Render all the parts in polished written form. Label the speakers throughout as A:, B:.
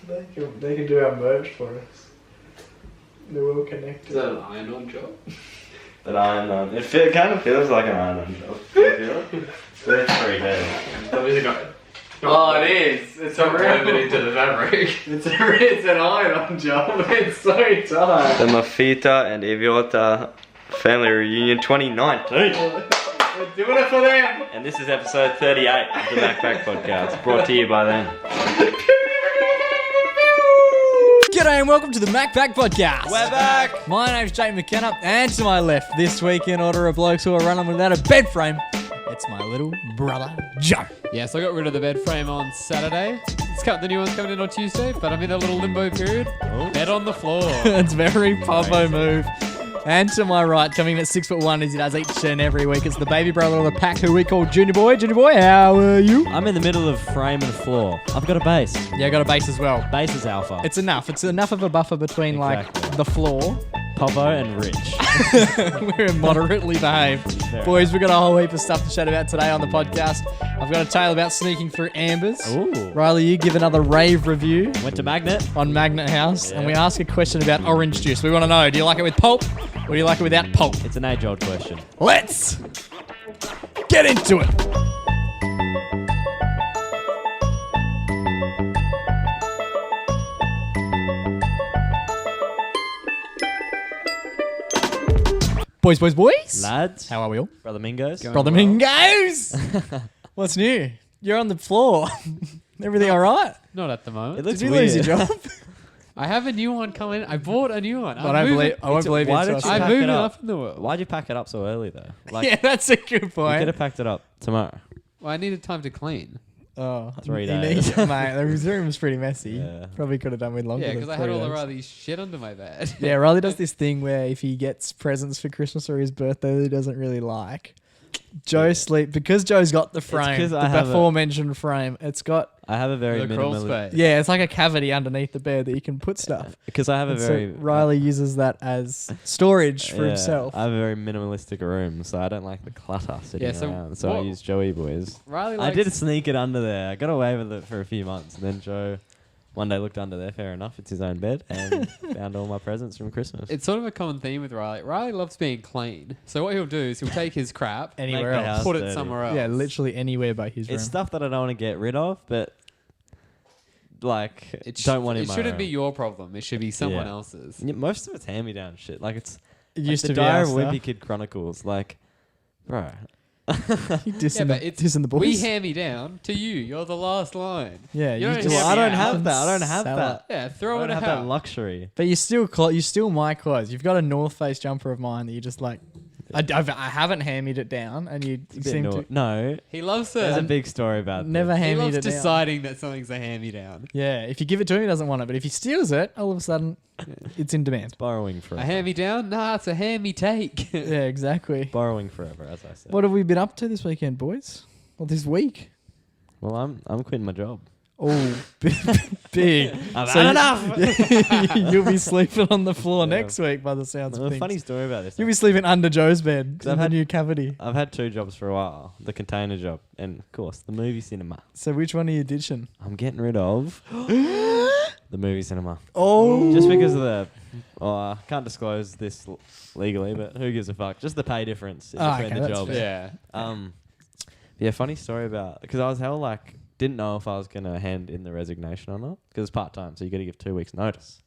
A: They can do our merch for us. They're well connected.
B: Is that an iron-on job?
C: An iron-on. It kind of feels like an iron-on job. Do you feel it? But it's 3D.
B: Oh, it is. It's a woven into the fabric.
A: It's an iron-on job. It's so tight.
C: The Mafita and Iviota Family Reunion 2019.
A: We're doing it for them.
C: And this is episode 38 of the MacPack podcast, brought to you by them.
D: G'day and welcome to the MacPack podcast.
C: We're back.
D: My name's Jake McKenna, and to my left, this week in order of blokes who are running without a bed frame, it's my little brother, Joe.
E: Yes, I got rid of the bed frame on Saturday. The new one's coming in on Tuesday, but I'm in a little limbo period. Bed on the floor.
D: It's very Popo move. And to my right, coming in at 6'1" as he does each and every week, it's the baby brother of the pack who we call Junior Boy. Junior Boy, how are you?
F: I'm in the middle of frame and floor. I've got a base.
D: Yeah, I got a base as well.
F: Base is alpha.
D: It's enough. It's enough of a buffer between
F: Exactly.
D: like the floor.
F: Popo and Rich.
D: We're moderately behaved. Boys, we've got a whole heap of stuff to chat about today on the podcast. I've got a tale about sneaking through ambers.
F: Ooh.
D: Riley, you give another rave review
F: Went to Magnet.
D: on Magna House,
F: Yeah.
D: and we ask a question about orange juice. We want to know, do you like it with pulp or do you like it without pulp?
F: It's an age-old question.
D: Let's get into it. Boys.
F: Lads.
D: How are we all?
F: Brother Mingos.
D: Brother Mingos! What's new? You're on the floor. Everything all right?
E: Not at the moment.
F: It looks
D: Did you
F: weird.
D: lose your job?
E: I have a new one coming. I bought a new one.
D: I won't believe you.
F: Why
D: until
F: did
D: I
F: you
D: see
E: I'm
F: pack
E: moving
F: it up?
E: up in the world.
F: Why'd you pack it up so early, though?
D: it. Yeah, that's a good
F: You could
D: point.
F: have packed it up tomorrow.
E: Well, I needed time to clean.
D: Oh,
F: 3
D: he
F: days.
D: needs- mate, the room was pretty messy.
F: Yeah.
D: Probably could have done with longer
E: Yeah,
D: than
E: because I had
D: 3
E: all the
D: days.
E: Riley's shit under my bed.
D: Yeah, Riley does this thing where if he gets presents for Christmas or his birthday that he doesn't really like, because Joe's got the frame,
F: 'cause
D: the
F: I have
D: before-mentioned frame, it's got,
F: I have a very
E: The crawl
F: minimal...
E: space.
D: yeah, it's like a cavity underneath the bed that you can put stuff.
F: Because I have a
D: And
F: very...
D: so Riley uses that as storage for
F: yeah,
D: himself.
F: I have a very minimalistic room, so I don't like the clutter sitting
E: Yeah, so
F: around. So I
E: what-
F: use Joey Boys.
E: Riley
F: I
E: likes...
F: did sneak it under there. I got away with it for a few months, and then Joe one day looked under there. Fair enough, it's his own bed, and found all my presents from Christmas.
E: It's sort of a common theme with Riley. Riley loves being clean. So what he'll do is he'll take his crap,
D: Anywhere
F: Make the
D: else.
F: house
E: put it
F: dirty.
E: somewhere else.
D: Yeah, literally anywhere but his room.
F: It's stuff that I don't want to get rid of, but like don't want in
E: It
F: my
E: shouldn't
F: room.
E: be your problem. It should be someone
F: Yeah.
E: else's.
F: Yeah, most of it's hand-me-down shit. Like it's
D: It
F: like
D: used
F: the
D: to be
F: Diary
D: our
F: of a
D: stuff.
F: Wimpy Kid Chronicles. Like, bro,
D: You dissing,
E: Yeah, but it's
D: dissing the boys.
E: we hand me down to you. You're the last line.
D: yeah,
E: you
D: you
E: don't
D: just
E: have
F: well, I don't
E: me
F: have
E: out.
F: that. I don't have
D: Sell
F: that.
E: Yeah,
F: I
E: throw
F: don't
E: it
F: have
E: out.
F: that luxury.
D: But you still my clothes. You've got a North Face jumper of mine that you just like. I haven't hand-me it down, and you
F: It's a bit
D: seem to
F: no,
E: He loves
F: there's a
E: to.
F: big story about
D: never
F: this.
E: He
D: hand-me
E: loves
D: it down.
E: deciding that something's a hand-me-down.
D: Yeah, if you give it to him, he doesn't want it. But if he steals it, all of a sudden, it's in demand.
F: Borrowing forever.
E: A hand-me-down? Nah, it's a hand-me-take.
D: Yeah, exactly.
F: Borrowing forever, as I said.
D: What have we been up to this weekend, boys? Well, this week.
F: Well, I'm quitting my job.
D: Oh, big.
F: I've
D: So
F: had enough.
D: You'll be sleeping on the floor
F: Yeah.
D: next week by the sounds of
F: A
D: things.
F: funny story about this.
D: You'll be sleeping under Joe's bed
F: 'Cause
D: in
F: I've
D: the
F: had-
D: new cavity.
F: I've had 2 jobs for a while. The container job and, of course, the movie cinema.
D: So which one are you ditching?
F: I'm getting rid of the movie cinema.
D: Oh,
F: Just because of the... Oh, I can't disclose this legally, but who gives a fuck? Just the pay difference in
D: Oh,
F: between
D: okay,
F: the
D: that's
F: jobs.
D: fair.
E: Yeah.
F: Yeah, funny story about... Because I was hell like... Didn't know if I was going to hand in the resignation or not. Because it's part-time, so you got to give 2 weeks notice.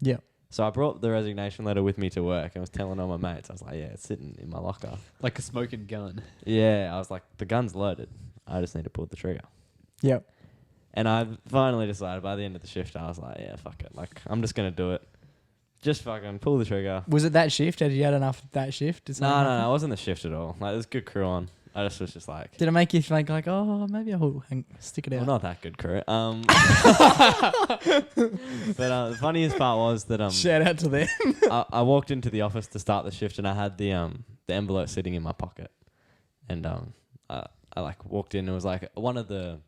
D: yeah.
F: So I brought the resignation letter with me to work and was telling all my mates. I was like, yeah, it's sitting in my locker.
E: Like a smoking gun.
F: Yeah, I was like, the gun's loaded. I just need to pull the trigger.
D: Yep.
F: And I finally decided by the end of the shift, I was like, yeah, fuck it. Like, I'm just going to do it. Just fucking pull the trigger.
D: Was it that shift? Had you had enough of that shift? Did
F: No,
D: something
F: no,
D: happen?
F: no. It wasn't the shift at all. Like, there's good crew on. I just was just like...
D: Did it make you think like, oh, maybe I'll stick it out?
F: Well, not that good crew. But the funniest part was that
D: Shout out to them.
F: I walked into the office to start the shift and I had the envelope sitting in my pocket. And I like walked in and it was like one of the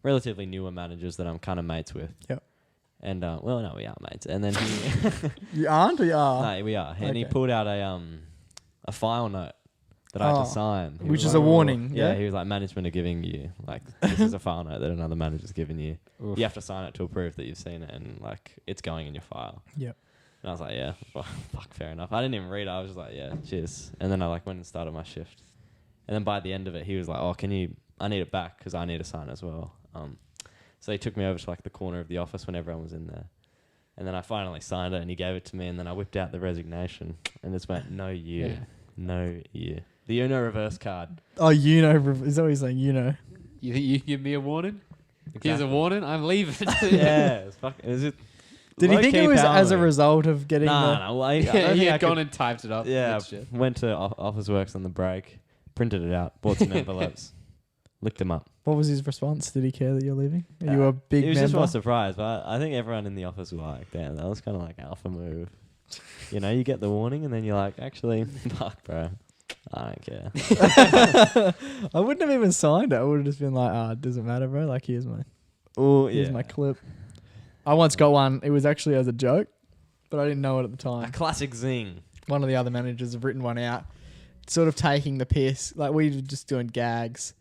F: relatively newer managers that I'm kind of mates with.
D: Yep.
F: And well, no, we are mates. And then he...
D: You aren't or you are?
F: No, we are. And he
D: Okay.
F: pulled out a file note that I had to sign. He
D: Which
F: was
D: is a
F: like,
D: warning.
F: Yeah,
D: Yeah.
F: he was like, management are giving you, like, this is a file note that another manager's given you.
E: Oof.
F: You have to sign it to approve that you've seen it and, like, it's going in your file.
D: Yep.
F: And I was like, yeah, fuck, fair enough. I didn't even read it. I was just like, yeah, cheers. And then I, like, went and started my shift. And then by the end of it, he was like, oh, I need it back because I need to sign as well. So he took me over to, like, the corner of the office when everyone was in there. And then I finally signed it and he gave it to me and then I whipped out the resignation and just went, no you.
E: Yeah.
F: No you. The Uno reverse card.
D: Oh, you know, is always saying you know.
E: You think you can give me a warning? Here's a warning. I'm leaving.
F: Yeah. It's fucking, is it
D: Did he think it
F: low-key
D: was
F: power
D: as a
F: move.
D: result of getting
F: No, well, I don't
E: Yeah, he
F: think I
E: had gone
F: could-
E: and typed it up.
F: Yeah,
E: Good shit.
F: went to Office Works on the break, printed it out, bought some envelopes, licked them up.
D: What was his response? Did he care that you're leaving? Are you a big
F: He was
D: member?
F: just more surprised, but I think everyone in the office was like, damn, that was kind of like alpha move. You know, you get the warning and then you're like, actually, fuck, bro. I don't care.
D: I wouldn't have even signed it. I would have just been like, it doesn't matter, bro. Like, here's
F: Yeah.
D: my clip. I once got one. It was actually as a joke, but I didn't know it at the time.
F: A classic zing.
D: One of the other managers have written one out, sort of taking the piss. Like, we were just doing gags.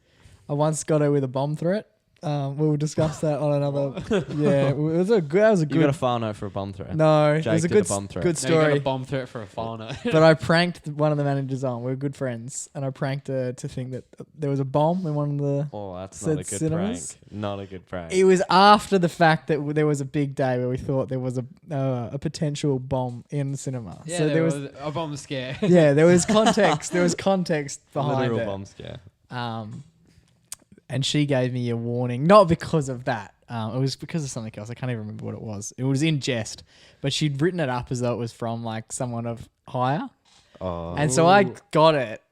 D: I once got her with a bomb threat. We'll discuss that on another. Yeah, it was a good. That was a
F: You got a
D: good.
F: file note for a bomb threat.
D: No, it
F: Jake
D: was a
F: did
D: good,
F: a bomb threat.
D: good
E: Now you got
D: story.
E: a bomb threat for a fauna.
D: But I pranked one of the managers on. We were good friends, and I pranked her to think that there was a bomb in one of the.
F: Oh, that's
D: Said
F: not a good
D: cinemas?
F: prank. Not a good prank.
D: It was after the fact that there was a big day where we thought there was a potential bomb in the cinema.
E: Yeah,
D: So
E: there was a bomb scare.
D: yeah, there was context. There was context behind
F: Literal
D: it.
F: bomb scare.
D: And she gave me a warning, not because of that. It was because of something else. I can't even remember what it was. It was in jest, but she'd written it up as though it was from like someone of higher.
F: Oh.
D: And so I got it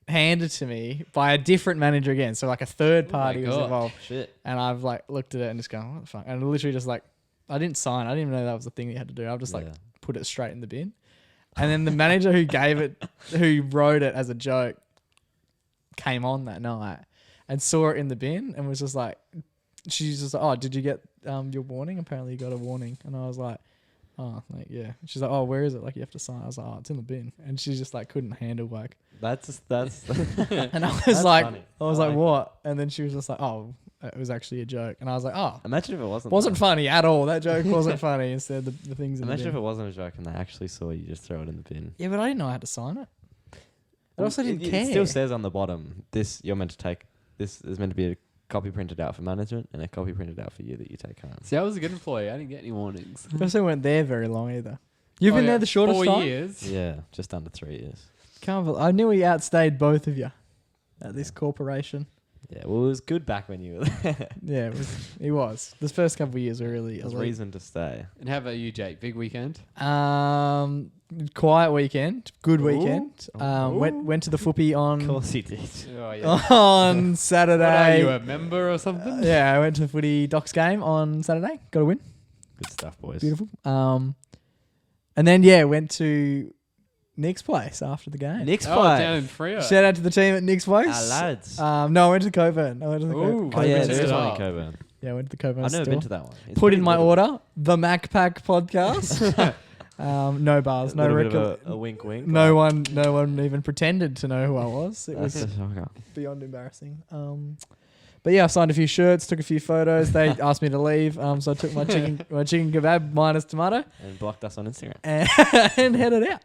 D: handed to me by a different manager again. So like a third party was
E: God.
D: involved.
F: Shit.
D: And I've like looked at it and just gone, what the fuck? And literally just like, I didn't sign. I didn't even know that was the thing you had to do. I've just like
F: Yeah.
D: put it straight in the bin. And then the manager who gave it, who wrote it as a joke, came on that night and saw it in the bin and was just like, she's just like, oh, did you get your warning? Apparently you got a warning. And I was like, oh, like, yeah. She's like, oh, where is it? Like, you have to sign. I was like, oh, it's in the bin. And she just like couldn't handle like,
F: That's.
D: and I was
F: That's
D: like,
F: funny.
D: I was
F: I
D: like,
F: like
D: what? And then she was just like, oh, it was actually a joke. And I was like, oh,
F: Imagine if it wasn't.
D: wasn't funny at all. That joke wasn't funny. Instead, the things in
F: Imagine
D: the
F: if
D: bin.
F: it wasn't a joke and they actually saw you just throw it in the bin.
D: Yeah, but I didn't know I had to sign it. I also didn't care.
F: It still says on the bottom, this you're meant to take. This is meant to be a copy printed out for management and a copy printed out for you that you take home.
E: See, I was a good employee. I didn't get any warnings.
D: I also weren't there very long either. You've been there the shortest
E: 4
D: time?
E: years.
F: Yeah, just under 3 years.
D: I knew we outstayed both of you at this corporation.
F: Yeah, well, it was good back when you were there.
D: Yeah, it was. This first couple of years were really
F: There's
D: elite.
F: reason to stay.
E: And how about you, Jake? Big weekend?
D: Quiet weekend, good weekend. Went to the footy
F: Of
D: on
F: course he did.
E: Oh, yeah.
D: on Saturday.
E: What are you, a member or something?
D: Yeah, I went to the footy Docs game on Saturday. Got a win.
F: Good stuff, boys.
D: Beautiful. And then went to Nick's place after the game.
F: Nick's
E: Oh,
F: play.
E: down in Freo.
D: Shout out to the team at Nick's place.
F: Our lads.
D: No, I went to Coburn. I went to the
E: Ooh.
F: Oh yeah,
E: Coburn
F: there is
E: store.
F: one in Coburn.
D: Yeah, I went to the Coburn
F: I've never
D: store.
F: been to that one. It's
D: Put
F: pretty
D: in my
F: little.
D: order, the MacPack podcast. No bars, no
F: A little bit
D: record.
F: of a wink wink.
D: No one even pretended to know who I was. It was
F: That's okay.
D: beyond embarrassing. But yeah, I signed a few shirts, took a few photos. They asked me to leave, so I took my chicken kebab minus tomato
F: And blocked us on Instagram.
D: and headed out.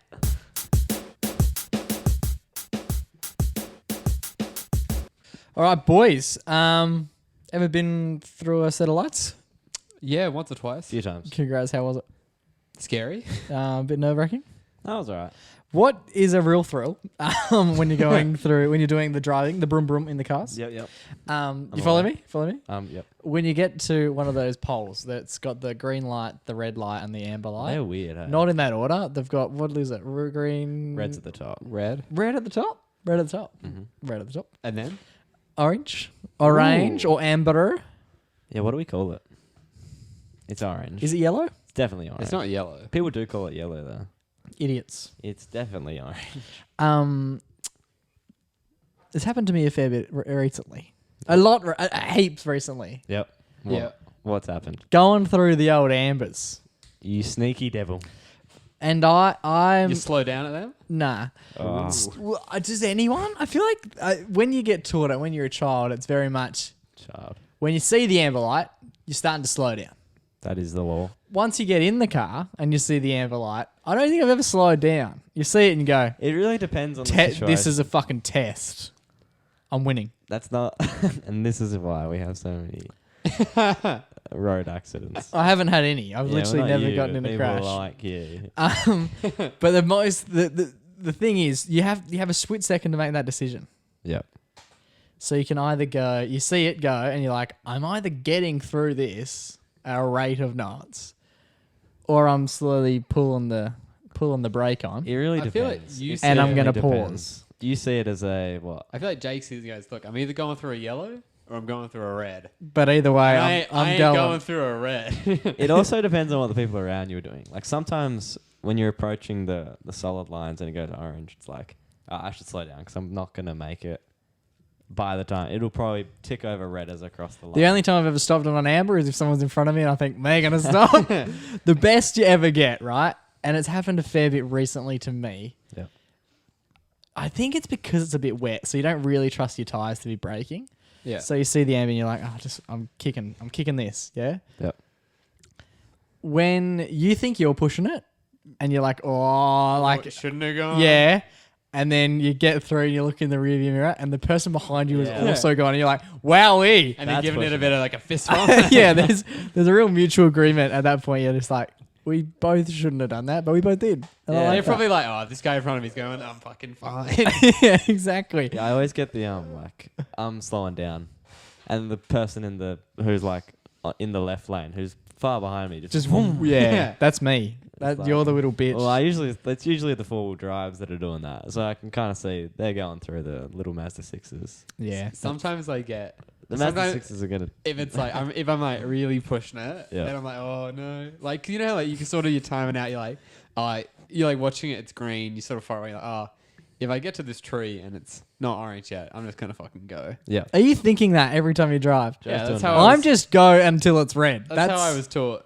D: All right, boys. Ever been through a set of lights?
E: Yeah, once or twice.
F: A few times.
D: Congrats. How was it?
E: Scary.
D: A bit nerve wracking.
F: That was alright.
D: What is a real thrill when you're going through, when you're doing the driving, the broom broom in the cars?
F: Yep.
D: You follow me? Follow me?
F: Yep.
D: When you get to one of those poles that's got the green light, the red light, and the amber light.
F: They're weird, hey?
D: Not in that order. They've got, what is it? Green.
F: Red's at the top.
E: Red.
D: Red at the top. Red at the top.
F: Mm-hmm.
D: Red at the top.
E: And then?
D: Orange. Orange or amber.
F: Yeah, what do we call it? It's orange.
D: Is it yellow?
F: It's definitely orange.
E: It's not yellow.
F: People do call it yellow though.
D: Idiots.
F: It's definitely orange.
D: It's happened to me a fair bit recently. A lot, heaps recently.
F: Yep.
E: Yeah.
F: What's happened?
D: Going through the old ambers.
F: You sneaky devil.
D: And I'm
E: You slow down at them?
D: nah.
C: Oh.
D: Does anyone? I feel like when you get taught it when you're a child, it's very much
C: Child.
D: when you see the amber light, you're starting to slow down.
C: That is the law.
D: Once you get in the car and you see the amber light, I don't think I've ever slowed down. You see it and you go,
C: It really depends on the situation.
D: this is a fucking test. I'm winning.
C: That's not... and this is why we have so many road accidents.
D: I haven't had any. I've
C: Yeah,
D: literally
C: well, not
D: never
C: you,
D: gotten in a
C: people
D: crash.
C: like you.
D: But the thing is, you have a split second to make that decision.
C: Yep.
D: So you can either go, you see it go, and you're like, I'm either getting through this at a rate of knots, or I'm slowly pulling the brake on,
C: It really
E: I
C: depends.
E: feel like you
C: It
E: see
D: and I'm
E: it
D: gonna
C: really depends.
D: pause.
C: You see it as a what?
E: I feel like Jake sees you guys. Look, I'm either going through a yellow or I'm going through a red.
D: But either way,
E: I
D: I'm
E: ain't going through a red.
C: It also depends on what the people around you are doing. Like sometimes when you're approaching the solid lines and you go to orange, it's like, oh, I should slow down because I'm not going to make it by the time. It'll probably tick over red as I cross the line.
D: The only time I've ever stopped on an amber is if someone's in front of me and I think, they're going to stop. The best you ever get, right? And it's happened a fair bit recently to me.
C: Yep.
D: I think it's because it's a bit wet, so you don't really trust your tires to be braking.
E: Yeah.
D: So you see the amber and you're like, I'm kicking this, yeah?
C: Yep.
D: When you think you're pushing it and you're like, oh, like,
E: shouldn't have gone.
D: yeah. And then you get through and you look in the rearview mirror and the person behind you
C: Yeah.
D: is also going and you're like, wowee.
E: And then
C: That's
E: giving it a
C: pushing
E: bit of like a fist bump.
D: Yeah, there's a real mutual agreement at that point. You're just like, we both shouldn't have done that, but we both did. And I
C: Yeah.
D: like
E: They're
D: that.
E: probably like, oh, this guy in front of me's going, I'm fucking fine.
D: Yeah, exactly.
C: Yeah, I always get the like I'm slowing down, and the person who's like in the left lane who's far behind me
D: Just yeah,
E: Yeah.
D: that's me. That
C: like-
D: you're the little bitch.
C: Well, that's usually the 4-wheel drives that are doing that, so I can kind of see they're going through the little Mazda 6s.
D: yeah.
E: Sometimes I get,
C: The Mazda
E: sometimes
C: 6s are gonna.
E: if it's like, if I'm like really pushing it,
C: Yeah.
E: then I'm like, oh no. Like, you know, how, like you can sort of, you're timing out, you're like watching it, it's green, you sort of far away, like, oh, if I get to this tree and it's not orange yet, I'm just gonna fucking go.
C: Yeah.
D: Are you thinking that every time you drive?
E: Yeah,
C: doing
E: that's
C: that.
E: how I
D: I'm
E: was,
D: just go until it's red.
E: that's how I was taught.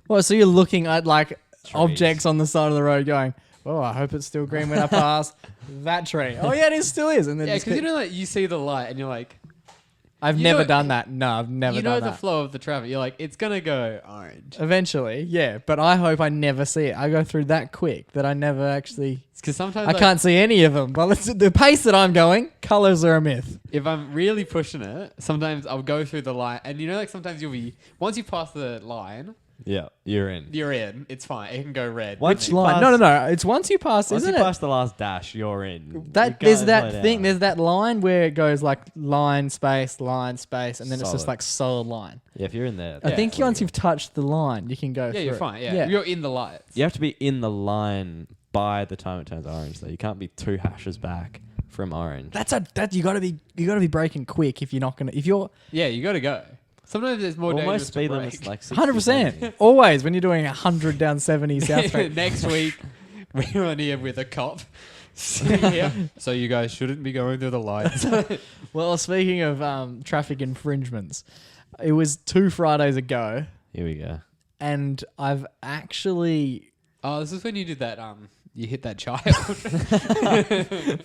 D: Well, so you're looking at like
C: Trees.
D: objects on the side of the road going, oh, I hope it's still green when I pass that tree. Oh, yeah, it still is. And then
E: Yeah,
D: just
E: because you
D: keep-
E: know, like you see the light and you're like,
D: I've
E: you
D: never
E: know-
D: done that. No, I've never
E: you know
D: done
E: the
D: that.
E: flow of the traffic. You're like, it's gonna go orange.
D: Eventually, yeah. But I hope I never see it. I go through that quick that I never actually...
E: Because sometimes
D: I
E: like,
D: can't see any of them. But the pace that I'm going, colors are a myth.
E: if I'm really pushing it, sometimes I'll go through the line, and you know, like sometimes you'll be once you pass the line,
C: Yeah, you're in.
E: you're in. It's fine. It can go red.
C: Once
D: Which
C: you
D: line?
C: pass-
D: No. It's once you pass,
C: Once
D: isn't
C: you
D: it?
C: pass the last dash, you're in. You
D: That
C: can't
D: there's that
C: slow
D: thing.
C: down.
D: There's that line where it goes like line space, and then it's just
C: Solid.
D: like solid line.
C: Yeah, if you're in there.
D: I
C: that's
D: think
C: when
D: once you've touched the line, you can go.
E: Yeah, you're
D: through.
E: fine. Yeah. You're in the lights.
C: You have to be in the line by the time it turns orange, though. You can't be 2 hashes back from orange.
D: That you gotta be braking quick if you're not gonna if you're
E: Yeah, you got to go. Sometimes it's more dangerous
C: Almost
E: to
C: speed
E: brake.
C: limit's like 60,
D: 100%
C: 70.
D: always when you're doing 100 down 70 South Street.
E: Next week, we're on here with a cop. sitting here. So you guys shouldn't be going through the lights.
D: Well, speaking of traffic infringements, it was 2 Fridays ago,
C: Here we go.
D: and I've actually
E: Oh, this is when you did that. You hit that child.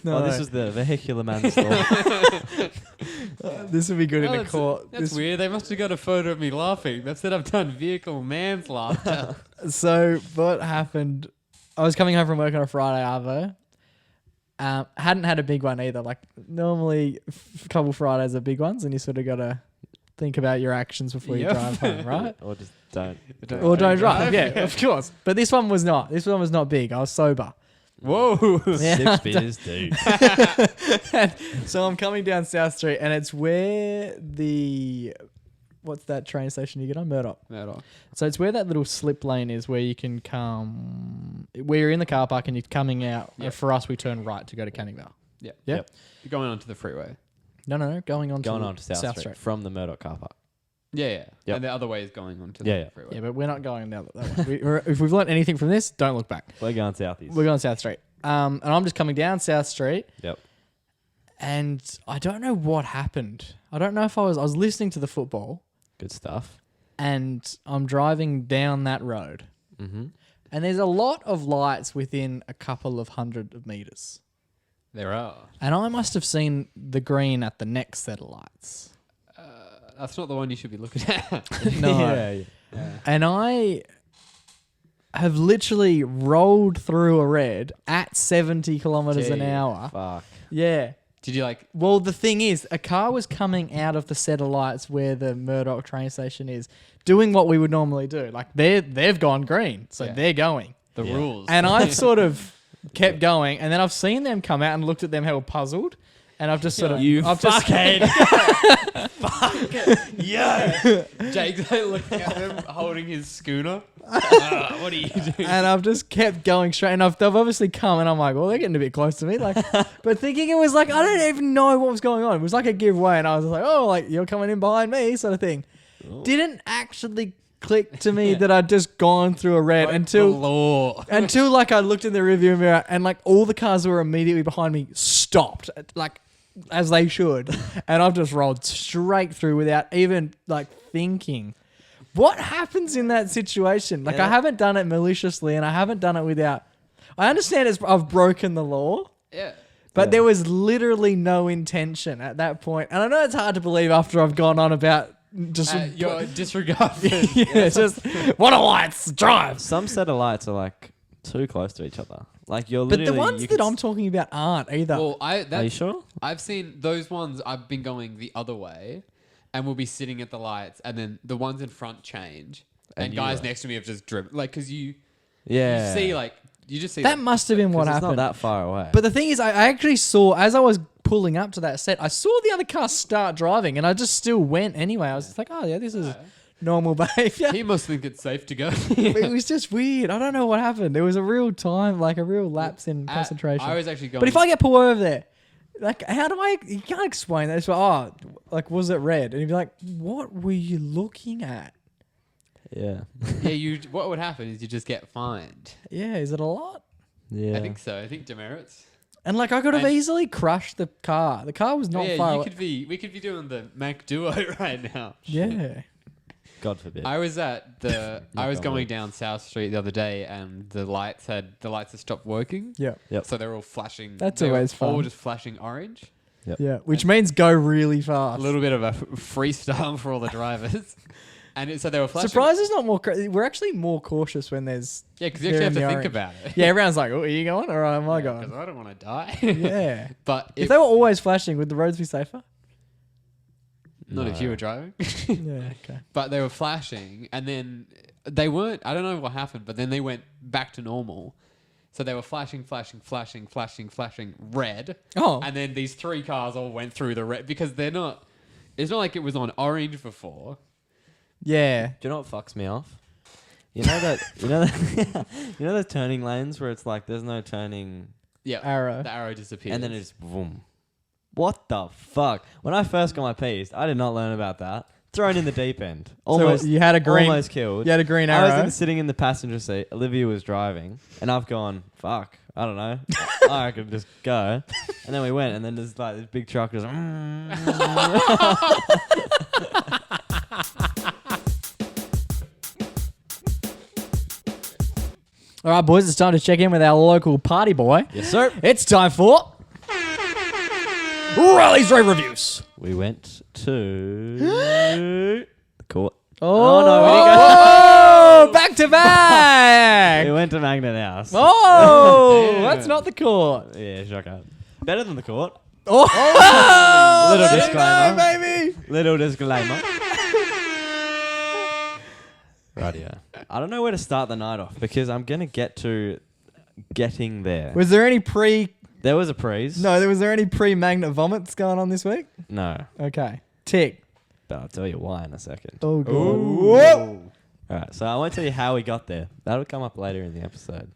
D: no,
C: Oh, this was the vehicular manslaughter.
D: this would be good
E: Oh,
D: in a court.
E: That's
D: This-
E: weird. They must have got a photo of me laughing. They said I've done vehicle manslaughter.
D: So what happened? I was coming home from work on a Friday, arvo. Hadn't had a big one either. Like normally, a couple Fridays are big ones, and you sort of got to think about your actions before you
E: Yep.
D: drive home, right?
C: Or just don't.
D: Or don't drive. Yeah, of course. But this one was not. This one was not big. I was sober.
E: Whoa.
D: Yeah.
C: 6 beers deep.
D: So I'm coming down South Street, and it's where what's that train station you get on? Murdoch.
E: Murdoch.
D: So it's where that little slip lane is where you can come, where you're in the car park and you're coming out.
E: Yep.
D: For us, we turn right to go to Canning Vale.
E: Yeah.
D: Yeah?
C: Yep.
E: You're going onto the freeway.
D: No, going on
C: Going
D: to
C: on to South Street from the Murdoch car park.
E: Yeah, yeah.
C: Yep.
E: And the other way is going onto
C: Yeah,
E: the
C: yeah.
E: freeway.
D: Yeah, but we're not going that way. If we've learned anything from this, don't look back.
C: We're going southeast.
D: We're going South Street. And I'm just coming down South Street,
C: Yep.
D: and I don't know what happened. I don't know if I was listening to the football,
C: Good stuff.
D: and I'm driving down that road.
C: Mm-hmm.
D: And there's a lot of lights within a couple of hundred of meters.
E: There are.
D: And I must have seen the green at the next set of lights.
E: That's not the one you should be looking at.
D: No.
C: Yeah.
D: And I have literally rolled through a red at 70 kilometers an
E: Gee,
D: hour.
C: Fuck.
D: Yeah.
E: Did you like?
D: Well, the thing is, a car was coming out of the set of lights where the Murdoch train station is, doing what we would normally do. Like they've gone green, so
E: Yeah.
D: they're going.
E: The rules.
D: And I've sort of kept going, and then I've seen them come out and looked at them how puzzled, and I've just sort of I've just
E: Jake's like looking at him holding his schooner. What are you doing?
D: and I've just kept going straight, and they've obviously come, and I'm like, well, they're getting a bit close to me, like, but thinking it was like I don't even know what was going on. It was like a giveaway, and I was like, oh, like you're coming in behind me, sort of thing. Didn't actually click to me that I'd just gone through a red until like I looked in the rearview mirror and like all the cars that were immediately behind me stopped, like as they should, and I've just rolled straight through without even like thinking. What happens in that situation? Like I haven't done it maliciously, and I haven't done it without. I understand I've broken the law.
E: Yeah.
D: But there was literally no intention at that point. And I know it's hard to believe after I've gone on about just
E: Your disregard. For
D: yeah, it's just what are lights? Drive.
C: Some set of lights are like too close to each other. Like you're
D: But
C: literally.
D: the ones that I'm talking about aren't either.
E: Well,
C: Are you sure?
E: I've seen those ones. I've been going the other way, and we'll be sitting at the lights, and then the ones in front change, and
C: you
E: guys
C: are.
E: next to me have just driven. Like, because you
C: Yeah.
E: see, like, you just see
D: that must have been what
C: 'Cause it's
D: happened.
C: not that far away.
D: But the thing is, I actually saw, as I was pulling up to that set, I saw the other car start driving, and I just still went anyway. I was just like, oh yeah, this is normal behavior.
E: He must think it's safe to go.
D: It was just weird. I don't know what happened. There was a real time, like a real lapse in concentration.
E: I was actually going.
D: But if I get pulled over there, like, how do I? You can't explain that. It's like, oh, like, was it red? And you'd be like, what were you looking at?
C: yeah.
E: yeah, what would happen is you just get fined.
D: Yeah, is it a lot?
C: Yeah.
E: I think so. I think demerits.
D: And like, I could have
E: And-
D: easily crushed the car. The car was not far.
E: you
D: away.
E: could be. We could be doing the Mac Duo right now.
D: Yeah.
C: God forbid.
E: I was at the. I was
C: on
E: going
C: wood.
E: down South Street the other day, and the lights had stopped working.
D: Yeah.
C: Yep.
E: So they're all flashing.
D: That's
E: they were
D: always fun.
E: All just flashing orange.
D: Yeah. Which means go really
E: A
D: fast.
E: little bit of a freestyle for all the drivers. And so they were flashing.
D: Surprise is not more. We're actually more cautious when there's.
E: Yeah, because you actually have to
D: they're in
E: think
D: the
E: about it.
D: Yeah, everyone's like, oh, are you going or am I
E: Because
D: going?
E: I don't want to die.
D: Yeah.
E: But
D: If they were always flashing, would the roads be safer?
E: not if you were driving.
D: Yeah. Okay.
E: But they were flashing, and then they weren't. I don't know what happened, but then they went back to normal. So they were flashing red.
D: Oh.
E: And then these three cars all went through the red because they're not. It's not like it was on orange before.
D: Yeah.
C: Do you know what fucks me off? You know that you know that you know the turning lanes where it's like there's no turning
E: Yeah.
D: Arrow.
E: The arrow disappears.
C: and then it's boom. What the fuck? When I first got my P's, I did not learn about that. Thrown in the deep end. Almost
D: so you had a green.
C: almost killed.
D: You had a green
C: I
D: arrow.
C: was sitting in the passenger seat. Olivia was driving, and I've gone, fuck, I don't know. I could just go. And then we went, and then there's like this big truck just.
D: All right, boys, it's time to check in with our local party boy.
C: Yes, sir.
D: It's time for Riley's Rave Reviews.
C: We went to the court.
D: Oh,
C: no, we didn't
D: back to back.
C: We went to Magna House.
D: Oh,
E: Damn.
D: that's not the court.
C: Yeah, shocker. Better than the court.
D: Oh,
C: Little
D: there you
C: disclaimer.
D: go, baby.
C: Little disclaimer. Rightio. I don't know where to start the night off because I'm gonna get to getting there.
D: Was there any pre?
C: There was a praise.
D: No, was there any pre-magnet vomits going on this week?
C: No.
D: Okay, tick.
C: But I'll tell you why in a second.
D: Oh god.
C: All right. So I won't tell you how we got there. That'll come up later in the episode.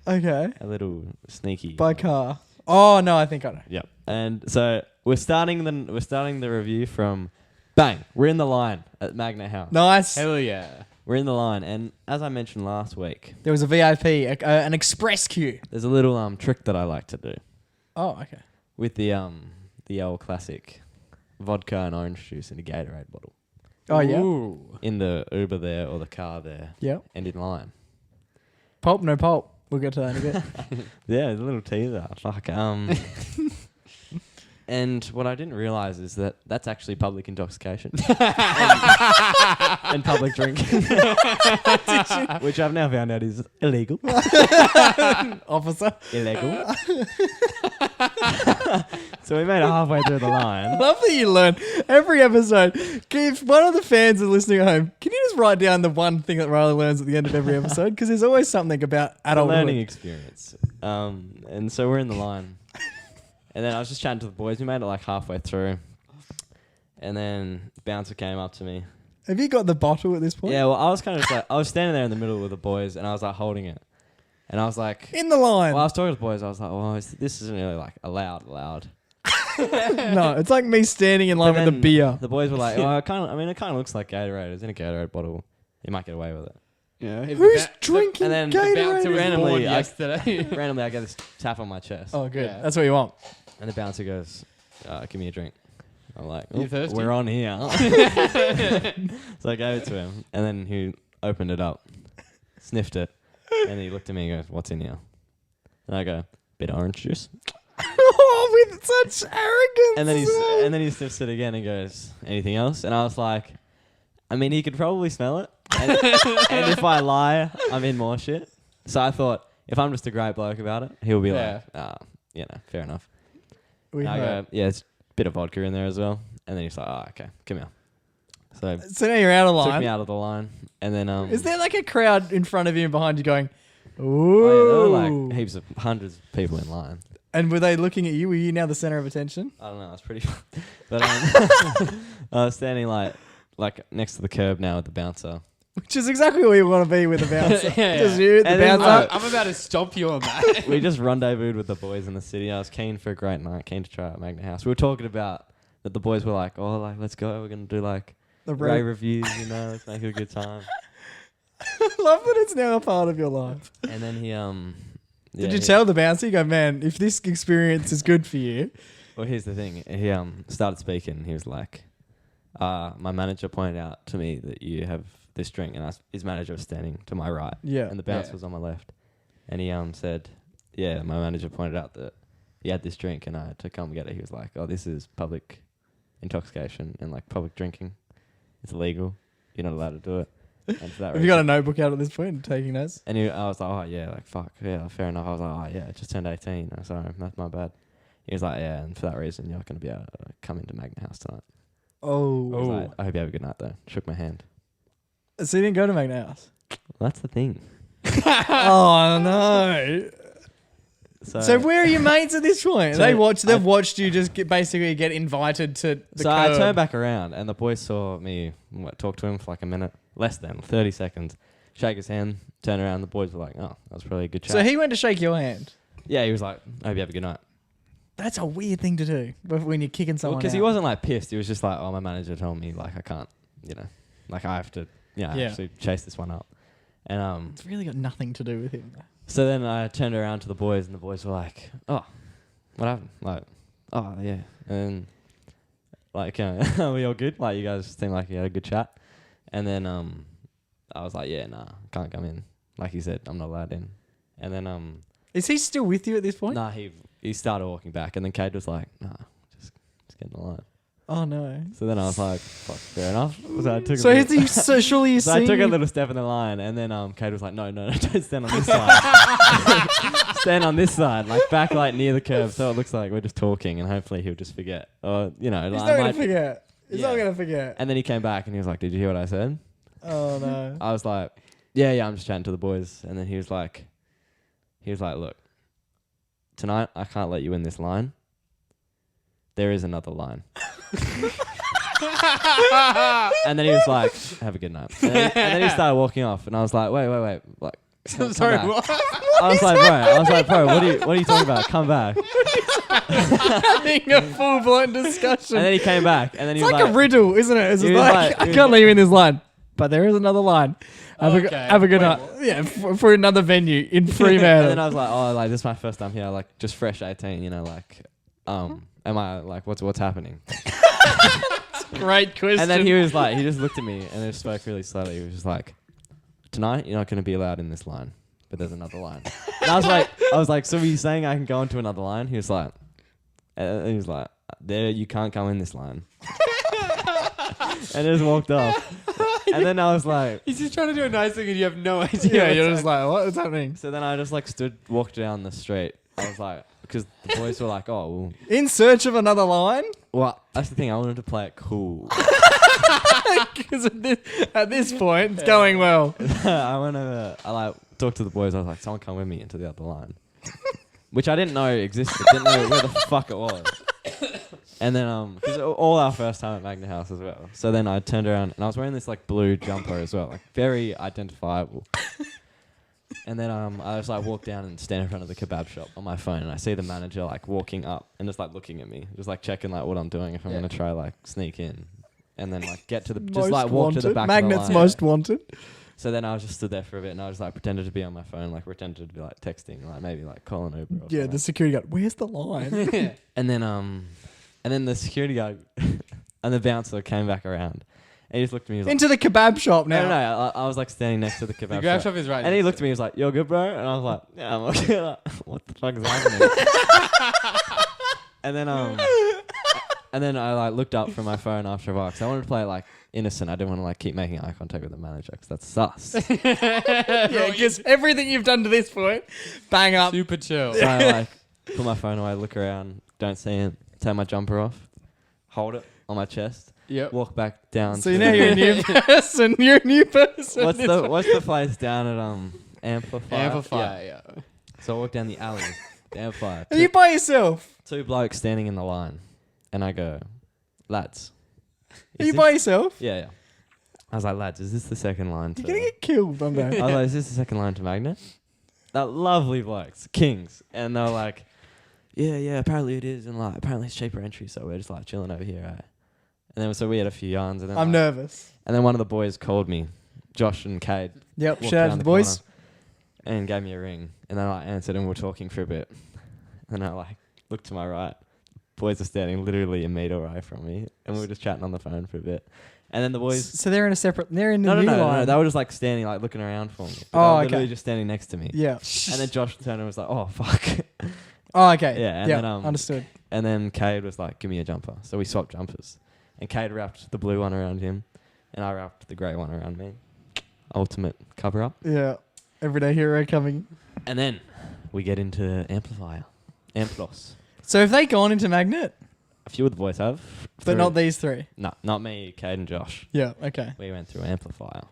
D: Okay.
C: A little sneaky.
D: By car. Oh no, I think I know.
C: Yep. And so we're starting the review from bang. We're in the line at Magna House.
D: Nice.
E: Hell yeah.
C: We're in the line, and as I mentioned last week,
D: There was a VIP, an express queue.
C: there's a little trick that I like to do
D: Oh, okay.
C: with the old classic vodka and orange juice in a Gatorade bottle
D: Oh yeah.
E: Ooh.
C: in the Uber there or the car there
D: Yep.
C: and in line.
D: Pulp, no pulp. We'll get to that in a bit.
C: Yeah, the little teaser. Like, and what I didn't realize is that that's actually public intoxication and public drinking, which I've now found out is illegal.
D: Officer.
C: Illegal. So we made it halfway through the line.
D: Love that you learn every episode. If one of the fans is listening at home, can you just write down the one thing that Riley learns at the end of every episode? Because there's always something about
C: A
D: adulthood.
C: learning experience. And so we're in the line. And then I was just chatting to the boys. We made it like halfway through. And then the bouncer came up to me.
D: Have you got the bottle at this point?
C: Yeah, well, I was kind of like, I was standing there in the middle with the boys and I was like holding it. And I was like,
D: In the line.
C: well, I was talking to the boys. I was like, well, this isn't really like allowed.
D: No, it's like me standing in line
C: But
D: with the
C: then
D: beer.
C: The boys were like, oh, it kind of looks like Gatorade. It's in a Gatorade bottle. You might get away with it.
E: Yeah.
D: Who's drinking
C: and then
E: The bouncer
D: Gatorade?
E: was
C: Randomly,
E: born
C: I-
E: yesterday.
C: Randomly, I get this tap on my chest.
D: Oh, good.
E: Yeah.
D: That's what you want.
C: And the bouncer goes, give me a drink. I'm like,
E: You
C: "Oop,
E: thirsty?"
C: we're on here. So I gave it to him. And then he opened it up, sniffed it. And he looked at me and goes, what's in here? And I go, bit of orange juice.
D: Oh, with such arrogance.
C: And then
D: as well.
C: he sniffs it again and goes, anything else? And I was like, I mean, he could probably smell it. And, and if I lie, I'm in more shit. So I thought, if I'm just a great bloke about it, he'll be
E: Yeah.
C: like, fair enough.
D: We
C: And I
D: heard.
C: go, yeah, it's a bit of vodka in there as well. And then he's like, oh, okay, come here. So
D: So now you're out of
C: took me
D: line.
C: out of the line. And then,
D: Is there like a crowd in front of you and behind you going, ooh?
C: oh, yeah, there were like heaps of hundreds of people in line.
D: And were they looking at you? Were you now the center of attention?
C: I don't know, it's pretty fun. But I was standing like next to the curb now with the bouncer.
D: Which is exactly where you want to be with the bouncer.
E: Yeah,
D: Just
E: yeah.
D: you, the
C: And then,
D: bouncer.
E: I'm about to stomp you on that.
C: We just rendezvoused with the boys in the city. I was keen for a great night, keen to try out Magna House. We were talking about that the boys were like, oh, like, let's go. We're going to do like
D: The
C: Rave Reviews, let's make it a good time.
D: Love that it's now a part of your life.
C: And then he,
D: Did you tell the bouncer? You go, man, if this experience is good for you.
C: Well, here's the thing. He started speaking. He was like, my manager pointed out to me that you have this drink, and his manager was standing to my right,
D: Yeah.
C: and the bouncer
E: Yeah.
C: was on my left. And he said, yeah, my manager pointed out that he had this drink, and I had to come get it. He was like, oh, this is public intoxication and like public drinking. It's illegal. You're not allowed to do it. And for that
D: Have you got a
C: reason-
D: notebook out at this point and taking notes?
C: And I was like, oh, yeah, like, fuck, yeah, fair enough. I was like, oh, yeah, I just turned 18. I'm sorry, that's my bad. He was like, yeah, and for that reason, you're not going to be able to come into Magna House tonight. I was like, I hope you have a good night, though. Shook my hand.
D: So you didn't go to Magna House?
C: Well, that's the thing.
D: Oh, no. So where are your mates at this point?
C: So
D: They've watched you just basically get invited to the
C: So I
D: curb.
C: turned back around, and the boys saw me talk to him for like a minute, less than 30 seconds, shake his hand, turn around. The boys were like, oh, that was probably a good chat.
D: So he went to shake your hand.
C: Yeah, he was like, I hope you have a good night.
D: That's a weird thing to do when you're kicking
C: Well,
D: someone
C: because he
D: out.
C: wasn't like pissed. He was just like, oh, my manager told me like I can't, like I have to,
D: Yeah.
C: actually chase this one up. And
D: It's really got nothing to do with him.
C: so then I turned around to the boys, and the boys were like, oh, what happened? Like, oh, yeah. And like, are we all good? Like, you guys seem like you had a good chat. And then I was like, yeah, nah, can't come in. Like he said, I'm not allowed in. And then
D: Is he still with you at this point?
C: nah, he started walking back, and then Cade was like, nah, just get in the line.
D: Oh, no.
C: So then I was like, fuck, fair enough. So I took
D: So
C: a
D: is he surely you
C: so I
D: see
C: took a little step in the line, and then Cade was like, no, don't stand on this side. Stand on this side, like back like near the curb, so it looks like we're just talking, and hopefully he'll just forget. Or,
D: He's
C: like,
D: not
C: I
D: going to
C: might-
D: forget. He's
C: Yeah.
D: not going to forget.
C: And then he came back, and he was like, did you hear what I said?
D: Oh, no.
C: I was like, yeah, I'm just chatting to the boys. And then he was like, look, tonight I can't let you in this line. There is another line. And then he was like, have a good night. And then he started walking off, and I was like, wait. Like, come
E: Sorry,
C: back.
E: what?
C: I was like, bro, what are you talking about? Come back.
D: Having a full-blown discussion.
C: And then he came back, and then he
D: It's
C: was
D: like a riddle, isn't it? It's
C: He
D: just
C: was
D: like,
C: like-
D: I can't let you in this line, but there is another line. Have
E: Okay.
D: a good
E: Wait,
D: night. Yeah, for another venue in Fremantle.
C: and then I was like, oh, like this is my first time here, like just fresh 18, like, am I like what's happening?
D: Great question.
C: And then he was like, he just looked at me and he spoke really slowly. He was just like, tonight you're not going to be allowed in this line
F: but there's another line. And I was like, so are you saying I can go into another line? He was like, there, you can't come in this line. And just walked off. And then I was like,
E: He's just trying to do a nice thing and you have no idea.
D: Yeah,
E: what's
D: you're just like, what is happening?
F: so then I just like walked down the street. I was like, because the boys were like, oh,
D: In search of another line?
F: well, that's the thing. I wanted to play it cool.
D: Because at this point, it's going well.
F: I went over, I like talked to the boys. I was like, someone come with me into the other line. Which I didn't know existed. Didn't know where the fuck it was. And then, because all our first time at Magna House as well. So then I turned around and I was wearing this like blue jumper as well, like very identifiable. And then I just like walked down and stand in front of the kebab shop on my phone, and I see the manager like walking up and just like looking at me, just like checking like what I'm doing if I'm gonna try like sneak in, and then like get to the just like walk to the back
D: Magnet's
F: of the line.
D: most wanted.
F: So then I was just stood there for a bit, and I was like pretended to be on my phone, like pretended to be like texting, like maybe like calling Uber. Or
D: Yeah,
F: something.
D: the security guard. Where's the line?
F: And then the security guard and the bouncer came back around, and he just looked at me. He was like,
D: Into the kebab shop now.
F: no, I was like standing next to the kebab
E: The grab shop is right.
F: and he looked at me. He was like, "You're good, bro," and I was like, "Yeah, I'm okay." What the fuck is happening? and then I like looked up from my phone after a while because I wanted to play it like innocent. I didn't want to like keep making eye contact with the manager because that's sus.
D: Yeah, because everything you've done to this point, bang up.
E: super chill.
F: So I like put my phone away, look around, don't see him, take my jumper off, hold it on my chest,
E: Yep.
F: walk back down.
D: So now you're a new person. You're a new person.
F: what's the place down at Amplifier?
E: Amplifier, yeah.
F: So I walk down the alley, the Amplifier.
D: Are you by yourself?
F: Two blokes standing in the line, and I go, lads.
D: Are
F: is
D: you
F: this-"
D: by yourself?
F: Yeah. I was like, lads, is this the second line to...
D: You're gonna get killed one day.
F: I was like, is this the second line to Magna? That lovely blokes, kings. And they were like, yeah, apparently it is. And like, apparently it's cheaper entry, so we're just like chilling over here, right? And then so we had a few yarns. And then
D: I'm
F: like,
D: nervous.
F: And then one of the boys called me, Josh and Cade.
D: Yep.
F: walked
D: Shout out
F: around
D: to the
F: corner
D: boys.
F: And gave me a ring. And then I answered and we were talking for a bit. And I like looked to my right. Boys are standing literally a meter away from me. And we were just chatting on the phone for a bit. And then the boys...
D: So they're in a separate. They're in the
F: No,
D: new
F: no.
D: line.
F: They were just like standing, like looking around for me. But
D: Oh,
F: they were
D: okay.
F: literally just standing next to me.
D: Yeah.
F: And then Josh turned and was like, "Oh fuck."
D: Oh, okay.
F: Yeah, and
D: yeah.
F: then,
D: Understood.
F: And then Cade was like, "Give me a jumper." So we swapped jumpers. And Cade wrapped the blue one around him, and I wrapped the grey one around me. Ultimate cover up.
D: Yeah. Everyday hero coming.
F: And then we get into Amplifier, Amplos.
D: So have they gone into Magnet?
F: A few of the boys have,
D: But not these three.
F: No, not me, Cade and Josh.
D: Yeah. Okay.
F: We went through Amplifier.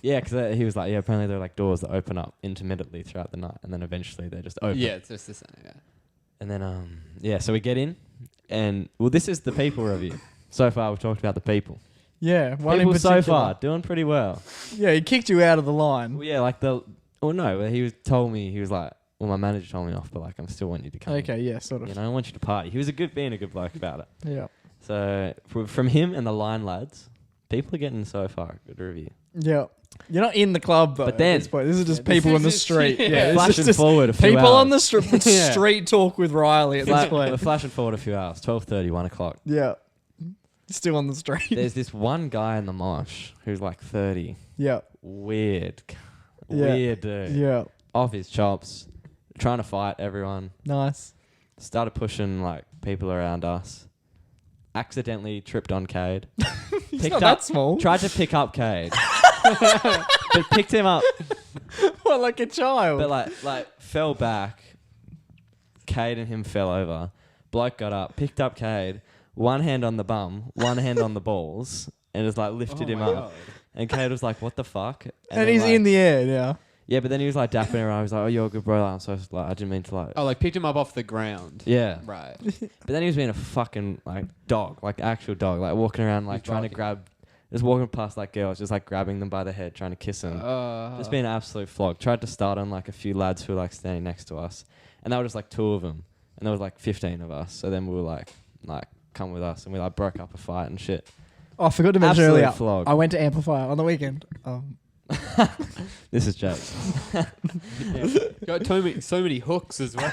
F: Yeah, because he was like, "Yeah, apparently there are like doors that open up intermittently throughout the night, and then eventually they're just open."
E: Yeah, it's just the same. Yeah.
F: And then, yeah, so we get in, and, well, this is the people review. So far, we've talked about the people.
D: Yeah. One
F: People
D: in
F: so
D: particular.
F: far, doing pretty well.
D: Yeah. He kicked you out of the line.
F: Well, yeah, like he told me, he was like, well, my manager told me off, but like, I still want you to come.
D: Okay. Yeah. Sort of.
F: You know, I want you to party. He was being a good bloke about it.
D: Yeah.
F: So, from him and the line lads, people are getting so far a good review.
D: Yeah. You're not in the club though.
F: But then-
D: at this point. This is just
E: Yeah, this
D: people
E: is
D: on the
E: just-
D: street.
E: yeah.
D: Yeah. It's
F: Flashing
D: just
F: forward a few
D: people
F: hours.
D: on the street.
E: Yeah.
D: Street talk with Riley at this
F: We're
D: point.
F: flashing forward a few hours, 12:30, 1 o'clock.
D: Yeah. Still on the street.
F: There's this one guy in the mosh who's like 30.
D: Yeah.
F: Weird.
D: Yeah.
F: Weird dude.
D: Yeah.
F: Off his chops. Trying to fight everyone.
D: Nice.
F: Started pushing like people around us. Accidentally tripped on Cade.
D: It's not that small.
F: Tried to pick up Cade. But picked him up.
D: What, like a child?
F: But like fell back. Cade and him fell over. Bloke got up, picked up Cade. One hand on the bum, one hand on the balls, and just like lifted him up. And Cade was like, "What the fuck?"
D: and
F: then,
D: he's
F: like,
D: in the air, yeah.
F: Yeah, but then he was like dapping around. He was like, "Oh, you're a good bro." I'm so like, I didn't mean to like.
E: Oh, like picked him up off the ground.
F: Yeah.
E: Right.
F: But then he was being a fucking like dog, like actual dog, like walking around, like
E: He's
F: trying to
E: barking.
F: grab, just walking past like girls, just like grabbing them by the head, trying to kiss them. Just being an absolute flog. Tried to start on like a few lads who were like standing next to us, and they were just like 2 of them, and there was like 15 of us. So then we were like come with us, and we like broke up a fight and shit.
D: Oh, I forgot to mention
F: Absolute
D: earlier.
F: flog.
D: I went to Amplifier on the weekend.
F: This is Jake.
E: Got so many hooks as well.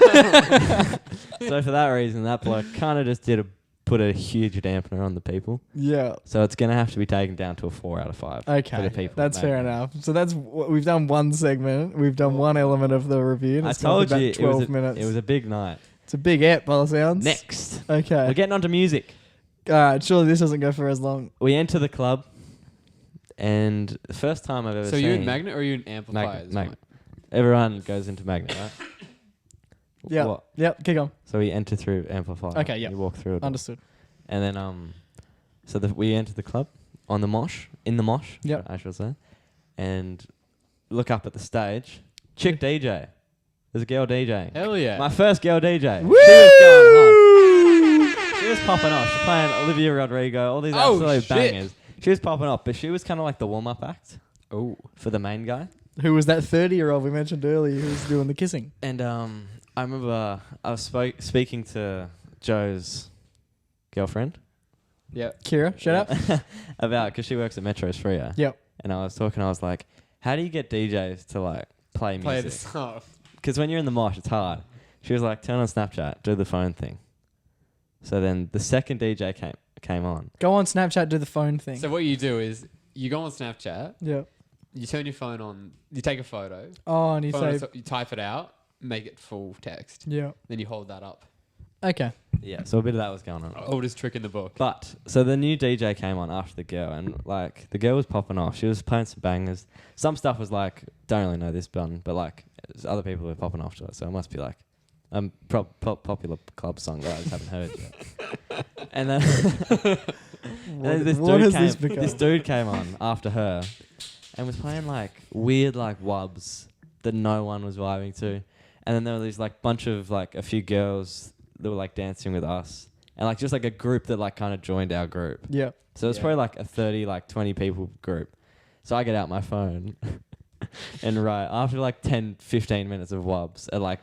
F: So for that reason, that bloke kind of just did a put a huge dampener on the people.
D: Yeah.
F: So it's gonna have to be taken down to a 4 out of 5. For
D: Okay.
F: the people.
D: That's
F: Maybe.
D: fair enough. So that's we've done one segment. We've done one element of the review. And
F: I
D: it's gone for
F: told you
D: about 12
F: it was
D: minutes.
F: It was a big night.
D: It's a big ep by the sounds.
F: Next,
D: Okay.
F: we're getting onto music.
D: All right. Surely this doesn't go for as long.
F: We enter the club, and the first time I've ever
E: So
F: seen.
E: you in Magna or are you in Amplifier?
F: Magna,
E: at this
F: Magna.
E: point?
F: Everyone goes into Magna, right?
D: Yeah.
F: What?
D: Yep. Kick on.
F: So we enter through Amplifier.
D: Okay, yep.
F: You walk through it.
D: Understood.
F: And then so we enter the club in the mosh,
D: Yep.
F: I should say, and look up at the stage. Chick DJ. There's a girl DJing.
E: Hell yeah.
F: My first girl DJ.
D: Woo!
F: She was going hard. She was popping off. She's playing Olivia Rodrigo, all these
E: Oh,
F: absolute
E: shit.
F: bangers. She was popping off, but she was kind of like the warm-up act
E: Oh.
F: for the main guy.
D: Who was that 30-year-old we mentioned earlier who was doing the kissing?
F: And I remember I was speaking to Joe's girlfriend.
E: Yeah.
D: Kira, shut up.
F: About, because she works at Metro's Free.
D: Yep.
F: And I was like, how do you get DJs to like play
E: Play the
F: music?
E: song.
F: Because when you're in the mosh, it's hard. She was like, turn on Snapchat, do the phone thing. So then the second DJ came on.
D: Go on Snapchat, do the phone thing.
E: So what you do is you go on Snapchat,
D: Yep.
E: you turn your phone on, you take a photo,
D: Oh, and you
E: phone
D: say,
E: it, you type it out, make it full text,
D: yeah.
E: then you hold that up.
D: Okay.
F: Yeah, so a bit of that was going on.
E: Oldest trick in the book.
F: But so the new DJ came on after the girl, and like the girl was popping off. She was playing some bangers. Some stuff was like, don't really know this button, but like other people were popping off to it, so it must be like popular club song that I just haven't heard yet. And then, and then this dude came on after her, and was playing like weird like wubs that no one was vibing to. And then there were these like bunch of like a few girls that were like dancing with us, and like just like a group that like kind of joined our group.
D: Yep.
F: So it's
E: Yeah.
F: probably like a 30, like 20 people group. So I get out my phone and right after like 10, 15 minutes of wubs at like,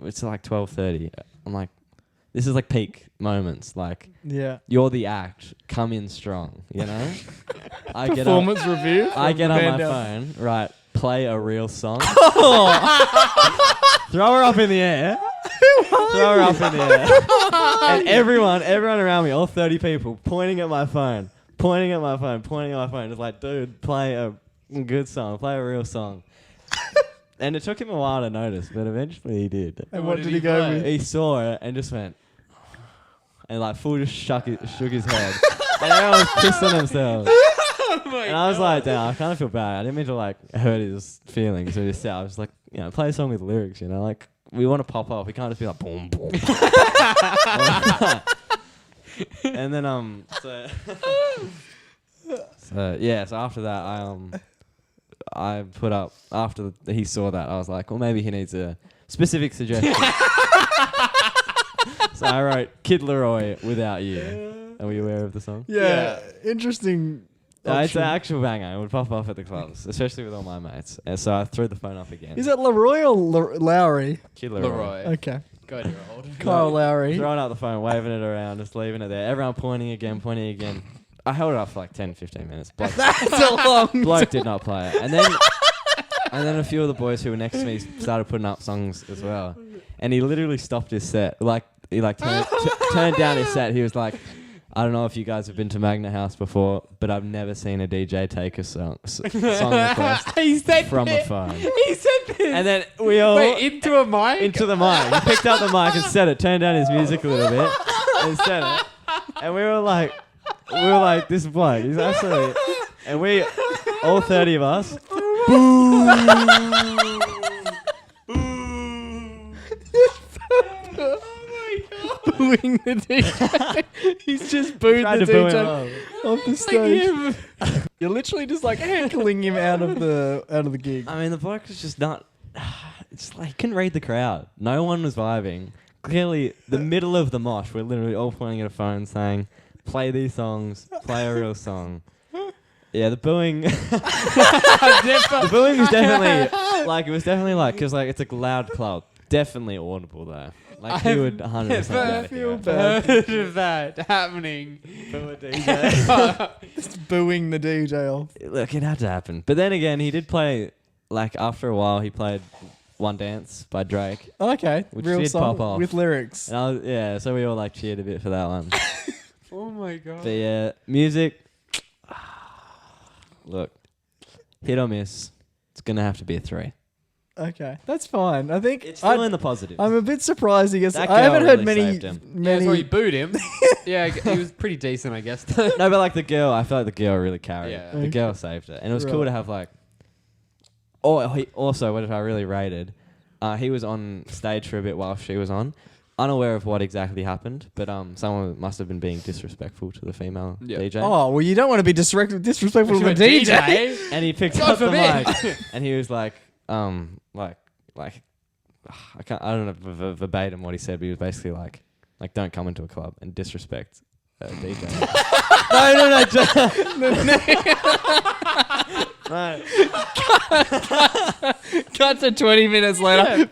F: it's like 12:30. I'm like, this is like peak moments. Like
D: Yeah.
F: you're the act, come in strong, you know? I get
D: Performance review.
F: I get on
D: Man
F: my
D: down.
F: phone, right, play a real song. Throw her up in the air. Throw her up in the air. And everyone around me, all 30 people, pointing at my phone. Just like, dude, play a good song. Play a real song. And it took him a while to notice, but eventually he did.
D: And
E: What
D: what
E: did
D: did
E: he
D: he go
E: play?
D: with?
F: He saw it and just went, and like full just shook his head. And everyone was pissing themselves. And I was like, damn, I kind of feel bad. I didn't mean to like hurt his feelings or his I was just like, you know, play a song with lyrics, you know, like we want to pop off. We can't just be like boom boom. And then so after that I put up after he saw that, I was like, well, maybe he needs a specific suggestion. So I wrote Kid Leroy Without You. Are we aware of the song?
D: Yeah. Interesting.
F: It's
D: option.
F: an actual banger. It would pop off at the clubs, especially with all my mates. And so I threw the phone up again.
D: Is that Leroy or Lowry?
F: Kid Leroy?
E: Leroy.
D: Okay.
E: God, you're old.
D: Kyle Lowry.
F: Throwing out the phone, waving it around, just leaving it there. Everyone pointing again. I held it up for like 10, 15 minutes. Bloke,
D: That's a long
F: bloke did not play it. And then a few of the boys who were next to me started putting up songs as well. And he literally stopped his set. Like, he like turned down his set. He was like, I don't know if you guys have been to Magna House before, but I've never seen a DJ take a song request
E: He said
F: from a
E: this.
F: phone.
E: He said this.
F: And then we all
E: Wait, into a mic?
F: into the mic. He picked up the mic and said it, turned down his music a little bit and said it. And we were like, this bloke, he's absolutely... And we, all 30 of us,
D: booing the DJ. He's just booed
F: tried
D: the
F: to boo him
D: DJ
F: up.
D: off the stage. You're literally just like heckling him out of the gig.
F: I mean, the bloke was just not... It's like, he couldn't read the crowd. No one was vibing. Clearly, the middle of the mosh, we're literally all pointing at a phone saying, play these songs, play a real song. Yeah, the booing... the booing was definitely... Like, it was definitely like... Because, like, it's a loud club. Definitely audible, though. Like, he would 100%
E: I
F: do
D: feel
F: anything.
D: bad.
E: heard of that happening.
F: Boo a DJ.
D: Just booing the DJ off.
F: Look, it had to happen. But then again, he did play... Like, after a while, he played One Dance by Drake.
D: Okay,
F: Which
D: real
F: did
D: song
F: pop off.
D: with lyrics.
F: And so we all, like, cheered a bit for that one.
E: Oh my god.
C: But yeah, music. Look, hit or miss. It's gonna have to be a 3.
D: Okay, that's fine. I think
C: It's still in the positive.
D: I'm a bit surprised because
C: That
D: I haven't
C: girl
D: heard
C: really
D: many.
C: saved him.
E: Yeah, so he booed him. Yeah, he was pretty decent, I guess.
C: No, but like the girl, I feel like the girl really carried.
E: Yeah.
C: The
D: Okay.
C: girl saved it, and it was cool
D: Right.
C: to have like. Oh, he also what I really rated. He was on stage for a bit while she was on, unaware of what exactly happened, but someone must have been being disrespectful to the female
E: Yeah.
C: DJ.
D: Oh well, you don't want to be disrespectful to a DJ.
C: And he picked
E: God
C: up the
E: forbid.
C: mic, and he was like, I don't know verbatim what he said, but he was basically like, don't come into a club and disrespect a DJ. No.
D: Cut to 20 minutes later.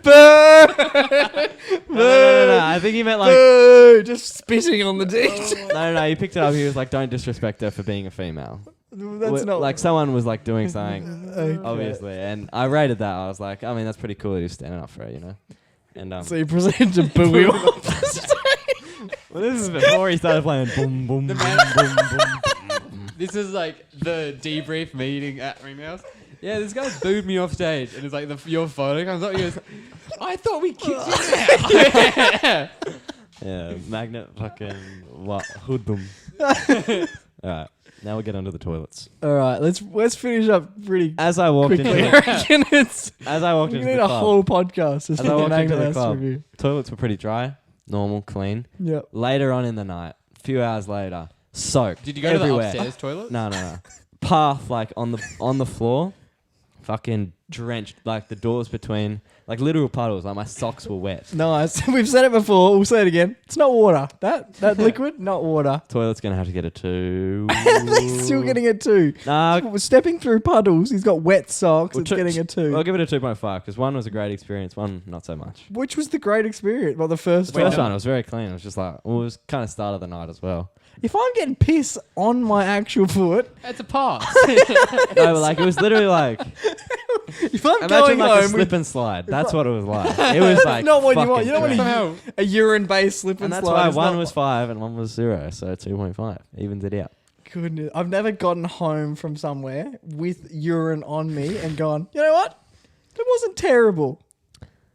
C: No. I think he meant like.
D: Boo! Just spitting on the DJ.
C: No. He picked it up. He was like, "Don't disrespect her for being a female."
D: That's not
C: like someone was like doing something,
D: Okay.
C: obviously, and I rated that. I was like, I mean, that's pretty cool that he's standing up for her, you know. And
D: So you proceeded to boo him off.
C: well, this is before he started playing boom boom boom boom boom.
E: This is like the debrief meeting at Ringhouse. Yeah, this guy booed me off stage, and it's like your photo comes up. He goes, "I thought we kicked you out."
C: Yeah, Magna fucking what hoodlum. All right, now we get onto the toilets.
D: All right, let's finish up pretty
C: As I walked
D: quickly.
C: into
D: I
C: the,
D: reckon it's.
C: as I walked
D: We
C: into
D: need
C: the
D: a
C: club,
D: whole podcast. Just
C: As I walked into the
D: Magna House
C: club.
D: review.
C: toilets were pretty dry, normal, clean.
D: Yep.
C: Later on in the night, a few hours later, soaked.
E: Did you go
C: everywhere.
E: to the upstairs toilet?
C: No. Path like on the floor, fucking drenched. Like the doors between, like literal puddles. Like my socks were wet.
D: Nice. We've said it before. We'll say it again. It's not water. That liquid, not water.
C: Toilet's gonna have to get a 2.
D: They're still getting it 2.
C: Nah,
D: Stepping through puddles. He's got wet socks.
C: well,
D: It's getting a 2.
C: I'll give it a 2.5 because one was a great experience, one not so much.
D: Which was the great experience? Well, the first
C: The first
D: one.
C: one was very clean. It was just like, well, it was kind of start of the night as well.
D: If I'm getting piss on my actual foot,
E: It's a pass.
C: No, but like it was literally like
D: if I'm
C: imagine
D: going
C: like a
D: home
C: slip
D: with
C: and slide. That's what it was like. It was like
D: not what you want.
C: fucking
D: You don't want to
C: drenched.
E: Somehow.
D: a urine-based slip and,
C: And that's
D: slide.
C: why
D: is
C: one
D: not-
C: was 5 and one was 0, so 2.5 evens it out.
D: Goodness, I've never gotten home from somewhere with urine on me and gone, you know what? It wasn't terrible.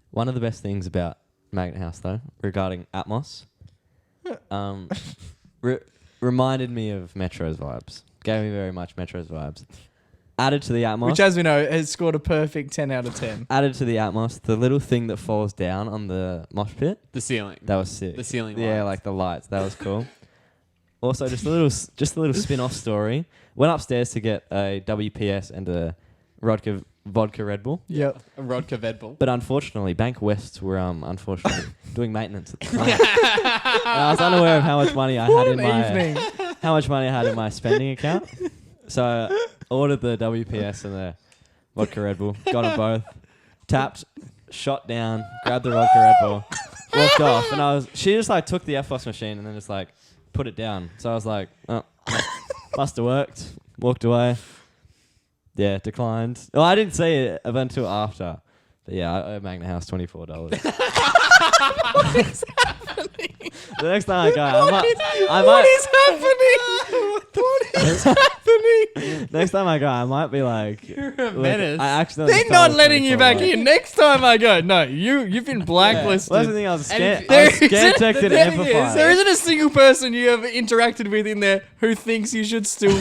C: One of the best things about Magna House, though, regarding Atmos, reminded me of Metro's vibes. Gave me very much Metro's vibes. Added to the Atmos.
D: Which, as we know, has scored a perfect 10 out of 10.
C: Added to the Atmos, the little thing that falls down on the mosh pit.
E: The ceiling.
C: That was sick.
E: The ceiling
C: Yeah,
E: lights.
C: like the lights. That was cool. Also, just a little spin-off story. Went upstairs to get a WPS and a vodka Red Bull.
D: Yep.
E: A Rodka Vedbull.
C: But unfortunately, Bank Wests were unfortunately doing maintenance at the time. And I was unaware of how much money I
D: What
C: had
D: an
C: in my
D: evening.
C: spending account. So I ordered the WPS and the vodka Red Bull. Got them both. Tapped, shot down, grabbed the vodka Red Bull, walked off, and she just like took the FOS machine and then just like put it down. So I was like, oh, must have worked. Walked away. Yeah, declined. Well, I didn't see it until after. But yeah, I owe Magna House $24.
D: What is happening?
C: The next time I go, I
D: What
C: might.
D: is happening? What is happening?
C: Next time I go, I might be like,
E: You're a
C: look,
E: menace.
C: I accidentally
D: They're not
C: stole
D: letting you back
C: $24.
D: in. Next time I go, no, you've been blacklisted.
C: Well, that's the thing. I was
E: And
C: scared.
E: if-
C: I was
D: There
C: scared
D: isn't-
C: texted
D: the thing is,
C: Amplify.
D: there isn't a single person you have interacted with in there who thinks you should still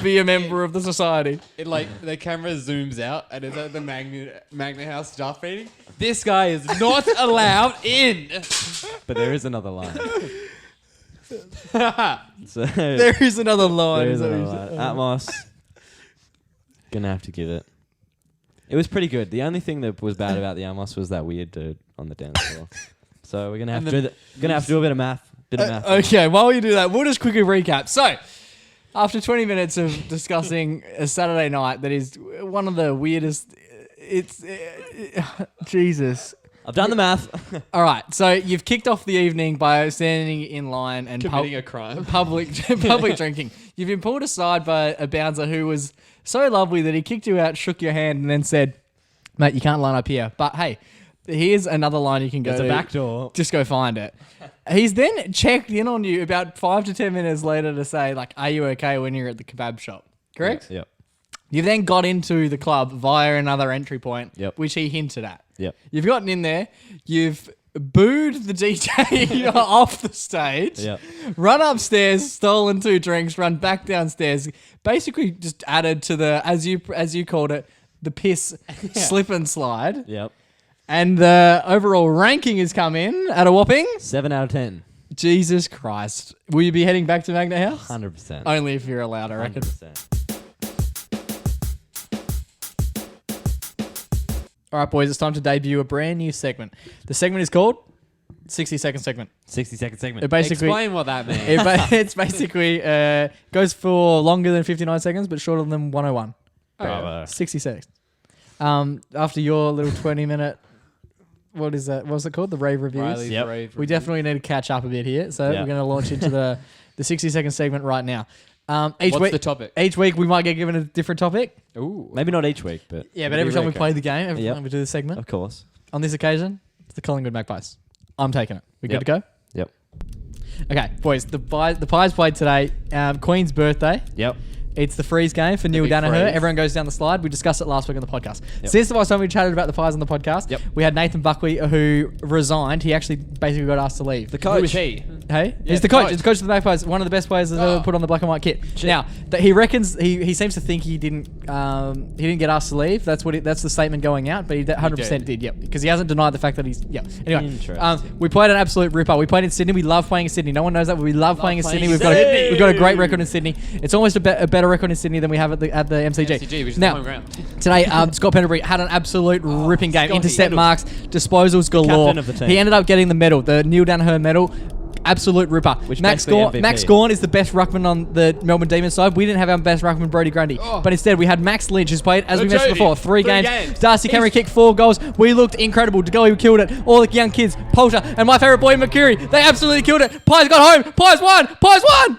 D: be a member of the society.
E: It like the camera zooms out and it's at the Magna House staff meeting. This guy is not allowed in.
C: But there is another line. So
D: There is another line.
C: there is
D: so
C: another
D: you
C: line.
D: said-
C: Atmos. Gonna have to give it. It was pretty good. The only thing that was bad about the Atmos was that weird dude on the dance floor. So we're gonna have
E: And
C: to do a bit of math.
D: Okay, while you do that, we'll just quickly recap. So, after 20 minutes of discussing a Saturday night that is one of the weirdest, Jesus.
C: I've done the math.
D: All right, so you've kicked off the evening by standing in line and
E: Committing a crime.
D: public drinking. You've been pulled aside by a bouncer who was so lovely that he kicked you out, shook your hand, and then said, "Mate, you can't line up here. But hey, Here's another line you can go
C: There's
D: to.
C: a back door.
D: Just go find it. He's then checked in on you about 5 to 10 minutes later to say, like, are you okay when you're at the kebab shop? Correct?
C: Yep.
D: You've then got into the club via another entry point,
C: Yep.
D: which he hinted at.
C: Yep.
D: You've gotten in there. You've booed the DJ off the stage.
C: Yep.
D: Run upstairs, stolen 2 drinks, run back downstairs. Basically, just added to the as you called it, the piss slip and slide.
C: Yep.
D: And the overall ranking has come in at a whopping
C: 7 out of 10.
D: Jesus Christ. Will you be heading back to Magna House?
C: 100%.
D: Only if you're allowed, I reckon.
C: 100%.
D: All right, boys, it's time to debut a brand new segment. The segment is called 60-second segment.
C: 60-second segment.
D: It basically
E: Explain what that means.
D: it's basically goes for longer than 59 seconds, but shorter than 101.
C: Bravo.
D: 60 seconds. After your little 20-minute, what is that? What's it called? The Rave Reviews.
E: Riley's
C: Yep.
E: Rave
D: We
E: Reviews.
D: definitely need to catch up a bit here, so
C: Yeah.
D: we're going to launch into the 60-second segment right now. Each
E: What's
D: week,
E: the topic?
D: each week we might get given a different topic.
E: Ooh.
C: Maybe not each week, but
D: Yeah, but
C: it'll
D: every
C: be
D: time we
C: okay.
D: play the game, every
C: Yep.
D: time we do the segment,
C: Of course.
D: on this occasion, it's the Collingwood Magpies. I'm taking it. We good
C: Yep.
D: to go?
C: Yep.
D: Okay, boys, the Pies played today. Queen's birthday.
C: Yep.
D: It's the freeze game for Neil
E: big
D: Danaher.
E: freeze.
D: Everyone goes down the slide. We discussed it last week on the podcast.
C: Yep.
D: Since the last time we chatted about the Pies on the podcast,
C: Yep.
D: we had Nathan Buckley who resigned. He actually basically got asked to leave.
C: The
E: Who
C: coach.
E: is he?
D: Hey,
E: Yeah,
D: he's the
E: the
D: coach.
E: coach.
D: He's the coach of the Magpies. One of the best players that's ever put on the black and white kit. Now that he reckons he seems to think he didn't get asked to leave. That's that's the statement going out. But he 100% did. Yep, because he hasn't denied the fact that he's Anyway,
C: Interesting.
D: we played an absolute ripper. We played in Sydney. We love playing in Sydney. No one knows that, but we love playing in
E: playing
D: Sydney.
E: in
D: We've got a great record in Sydney. It's almost a better record in Sydney than we have at the MCG.
E: MCG, which is the
D: Now,
E: home ground.
D: today, Scott Penderbury had an absolute ripping game.
E: Scotty.
D: Intercept marks, disposals galore.
C: Captain of the team.
D: He ended up getting the medal, the Neil Danaher medal. Absolute ripper.
C: Which
D: Max
C: makes the
D: Gawn,
C: MVP.
D: Max Gawn is the best ruckman on the Melbourne Demons side. We didn't have our best ruckman, Brody Grundy. But instead, we had Max Lynch, who's played, as we mentioned before, three games. Darcy Cameron kicked 4 goals. We looked incredible. DeGoey killed it. All the young kids, Poulter, and my favourite boy, Mercury, they absolutely killed it. Pies got home. Pies won. Pies won.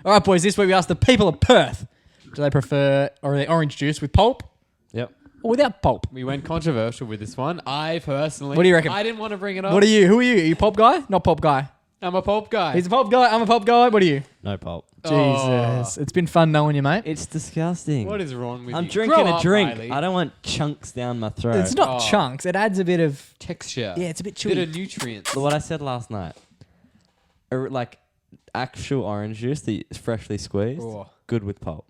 D: All right, boys, this week we asked the people of Perth, do they prefer orange juice with pulp
C: Yep.
D: or without pulp?
E: We went controversial with this one. I personally...
D: What do you reckon?
E: I didn't want to bring it up.
D: What are you? Who are you? Are you pulp guy? Not pulp guy.
E: I'm a pulp guy.
D: He's a pulp guy. I'm a pulp guy. What are you?
C: No pulp.
D: Jesus. It's been fun knowing you, mate.
C: It's disgusting.
E: What is wrong with
C: I'm
E: you?
C: drinking
E: Grow
C: a
E: up,
C: drink.
E: Riley.
C: I don't want chunks down my throat.
D: It's not
E: Oh.
D: chunks. It adds a bit of...
E: Texture.
D: Yeah, it's a bit
E: Bit
D: chewy.
E: of nutrients.
C: What I said last night. Like actual orange juice that is freshly squeezed.
E: Oh.
C: Good with pulp.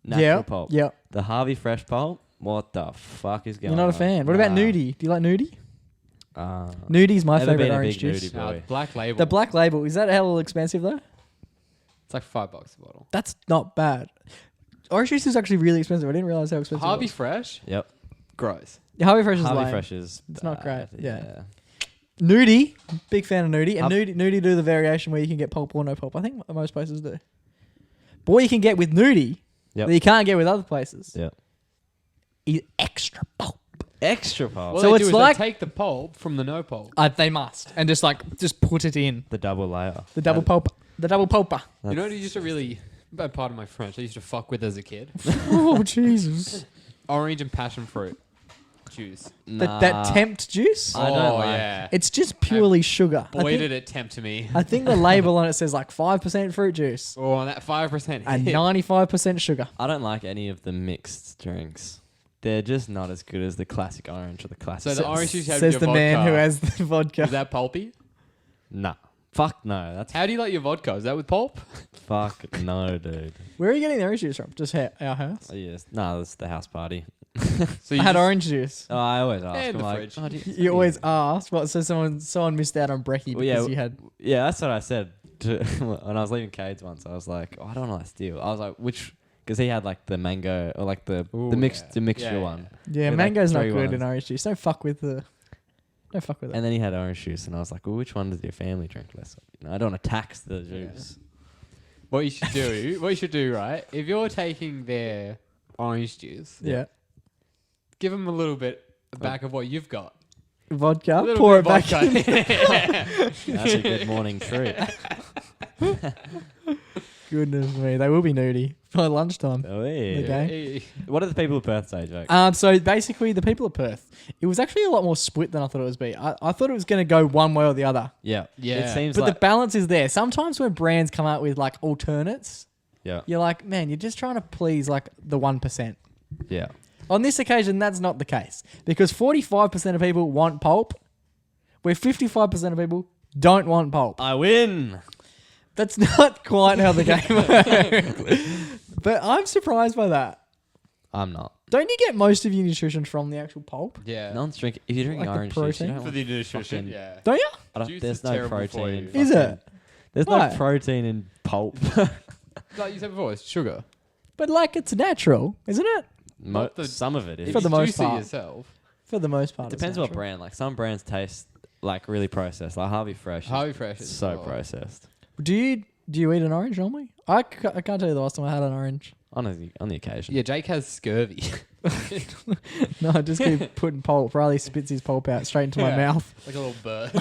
C: Natural pulp.
D: Yeah.
C: The Harvey Fresh pulp. What the fuck is going
D: You're
C: on?
D: not a fan. What about
C: Nah.
D: nudie? Do you like nudie?
C: Uh,
D: Nudie's my
C: Never
D: favorite
C: been a
D: orange
C: big
D: juice.
C: nudie boy.
E: Black label.
D: The black label. Is that hell expensive though?
E: It's like $5 a bottle.
D: That's not bad. Orange juice is actually really expensive. I didn't realize how expensive
E: Harvey
D: it was.
E: Fresh?
C: Yep.
E: Gross.
D: Yeah, Harvey Fresh is
C: Harvey
D: lame.
C: Fresh is.
D: It's not
C: bad,
D: great, yeah. Nudie, big fan of nudie. And nudie do the variation where you can get pulp or no pulp. I think most places do. But what you can get with nudie
C: Yep.
D: that you can't get with other places
C: Yep.
D: is extra pulp.
C: Extra pulp.
E: What
D: So
E: they
D: it's
E: do is
D: like-
E: they take the pulp from the no pulp.
D: They must. And just put it in.
C: The double layer.
D: The double pulp. The double pulper.
E: You know what you used to really... Pardon my French. I used to fuck with as a kid.
D: Oh, Jesus.
E: Orange and passion fruit juice.
D: That tempt juice?
C: I don't like-
E: yeah.
D: It's just purely sugar.
E: Boy, did it tempt me.
D: I think the label on it says 5% fruit juice
E: Oh, that 5%
D: and
E: hit.
D: 95% sugar.
C: I don't like any of the mixed drinks. They're just not as good as the classic orange or the classic.
E: So the orange juice you have
D: Says
E: your
D: the man
E: vodka.
D: who has the vodka.
E: Is that pulpy?
C: Nah. Fuck no. That's
E: How do you like your vodka? Is that with pulp?
C: fuck no, dude.
D: Where are you getting the orange juice from? Just our house?
C: Oh, yes. Nah, that's the house party.
E: So
D: I had
E: just-
D: orange juice.
C: Oh, I always ask.
E: And
C: I'm
E: the
C: like,
E: fridge.
C: oh, do
D: You always ask. What? So someone missed out on brekkie
C: Well, yeah,
D: because you had.
C: Yeah, that's what I said to, when I was leaving Cade's once. I was like, oh, I don't want to steal. I was like, which? Because he had like the mango or like the
E: Ooh,
C: mixed
E: yeah.
C: the mixture
E: Yeah, yeah.
C: one.
D: Yeah,
C: With,
D: mango's
C: like,
D: not
C: 3
D: good in
C: ones.
D: orange juice. Don't fuck with it.
C: And then he had orange juice, and I was like, well, which one does your family drink less of? You know, I don't want to tax the juice.
E: What you should do, right? If you're taking their orange juice,
D: Yeah.
E: give them a little bit back of what you've got. A
D: Vodka.
E: little
D: Pour it
E: bit of
D: back in.
E: vodka.
C: That's a good morning treat.
D: Goodness me, they will be nudie by lunchtime.
C: Oh, yeah.
D: Okay.
C: What are the people of Perth say, Jake?
D: So basically, the people of Perth, it was actually a lot more split than I thought it was be. I thought it was going to go one way or the other,
C: Yeah.
E: Yeah.
C: It seems
D: but
C: like...
D: the balance is there. Sometimes when brands come out with like alternates,
C: yeah.
D: you're like, man, you're just trying to please like the 1%.
C: Yeah.
D: On this occasion, that's not the case because 45% of people want pulp, where 55% of people don't want pulp.
C: I win.
D: That's not quite how the game works. But I'm surprised by that.
C: I'm not.
D: Don't you get most of your nutrition from the actual pulp?
E: Yeah.
C: No one's drinking... If you're drinking
D: Like the
C: orange juice, you
D: protein?
C: don't
E: For
C: want
E: the nutrition.
C: fucking-
E: Yeah.
D: Don't you?
C: I don't-
E: Juice
C: there's
E: is
C: no
E: terrible for
C: protein.
E: you.
D: Is
C: fucking-
D: it?
C: There's
D: Why?
C: no protein in pulp.
E: Like you said before, it's sugar.
D: But like it's natural, isn't it?
E: Not the-
C: Some of it is.
D: For the most
E: juicy
D: part.
E: yourself.
D: For the most part.
C: Depends
D: it's
C: what
D: natural.
C: brand. Like some brands taste like really processed. Like Harvey Fresh. is
E: Harvey Fresh is
C: so
E: oh.
C: processed.
D: Do you eat an orange normally? I can't tell you the last time I had an orange.
C: On the occasion.
E: Yeah, Jake has scurvy.
D: No, I just keep putting pulp. Riley spits his pulp out straight into my
E: Yeah.
D: mouth.
E: Like a little bird.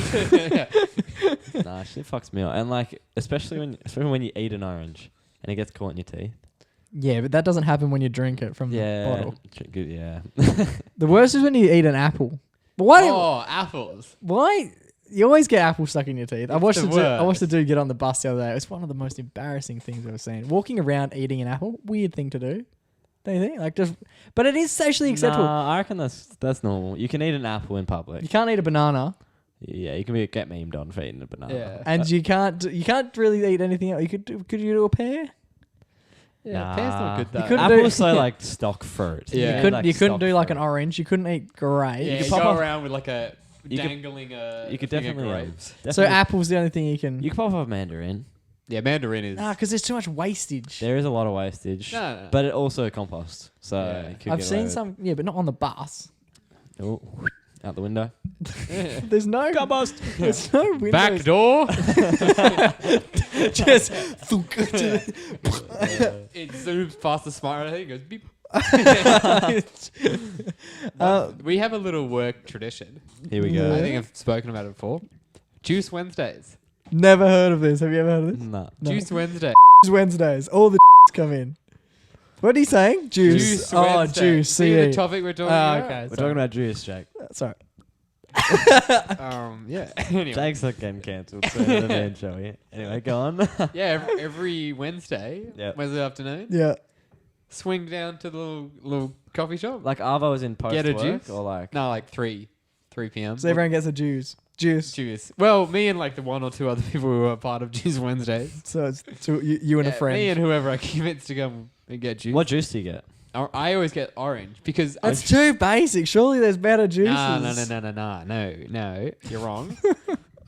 C: Nah, shit fucks me up. And like especially when you eat an orange and it gets caught in your teeth.
D: Yeah, but that doesn't happen when you drink it from the bottle.
C: Good, yeah.
D: The worst is when you eat an apple. But why?
E: Oh, apples.
D: Why? You always get apple stuck in your teeth. I
E: It's
D: watched
E: the
D: I watched the
E: worst.
D: dude get on the bus the other day. It was one of the most embarrassing things I've ever seen. Walking around eating an apple, weird thing to do. Don't you think? Like just, but it is socially acceptable.
C: Nah, I reckon that's normal. You can eat an apple in public.
D: You can't eat a banana,
C: Yeah, you can get memed on for eating a banana.
E: Yeah.
D: and you can't really eat anything else. Could you do a pear?
E: Yeah, pear's not good though.
D: You couldn't
C: Apple's so like stock fruit.
E: Yeah.
D: You couldn't
C: stock
D: do like an
C: fruit.
D: orange. You couldn't eat grapes.
E: Yeah,
C: You
E: you
C: could pop
E: go
C: off-
E: around with like a
C: You could-
E: dangling
C: You could
E: thing of
C: definitely,
E: grapes.
D: So
C: definitely
D: apple's the only thing you can.
C: you can pop off mandarin.
E: Yeah, mandarin is.
D: Nah, because there's too much wastage.
C: There is a lot of wastage,
E: No.
C: but it also composts. So
E: Yeah.
C: you could
D: I've
C: get
D: seen
C: away
D: some, yeah, but not on the bus.
C: with- Oh, out the window.
D: There's no compost. There's no windows.
E: Back door.
D: Just
E: It zooms past the smart ray. It goes beep. We have a little work tradition.
C: Here we
E: I
C: go.
E: think I've spoken about it before. Juice Wednesdays.
D: never heard of this. Have you ever heard of this?
C: Nah.
D: No.
E: Juice Wednesday.
D: It's Wednesdays. All the come in. What are you saying? Juice. Oh,
E: Wednesday.
D: juice.
E: See
D: CE.
E: the topic we're talking
D: Oh,
E: about?
D: okay.
C: We're talking about juice, Jake.
D: Sorry.
E: Yeah. Anyway.
C: Jake's not getting cancelled, so the man showy. Anyway, go on.
E: Yeah, every Wednesday,
C: Yep.
E: Wednesday afternoon,
D: Yeah.
E: swing down to the little coffee shop.
C: Like Arvo was in post
E: Get a
C: work
E: juice?
C: or like
E: No, like 3 p.m.
D: So everyone gets a juice. Juice.
E: Juice. Well, me and like the one or two other people who are part of Juice Wednesdays.
D: So it's you and a
E: Yeah,
D: friend.
E: Me and whoever I convince to come and get juice.
C: what juice do you get?
E: I always get orange because
D: That's too basic. Surely there's better juices.
E: No, you're wrong.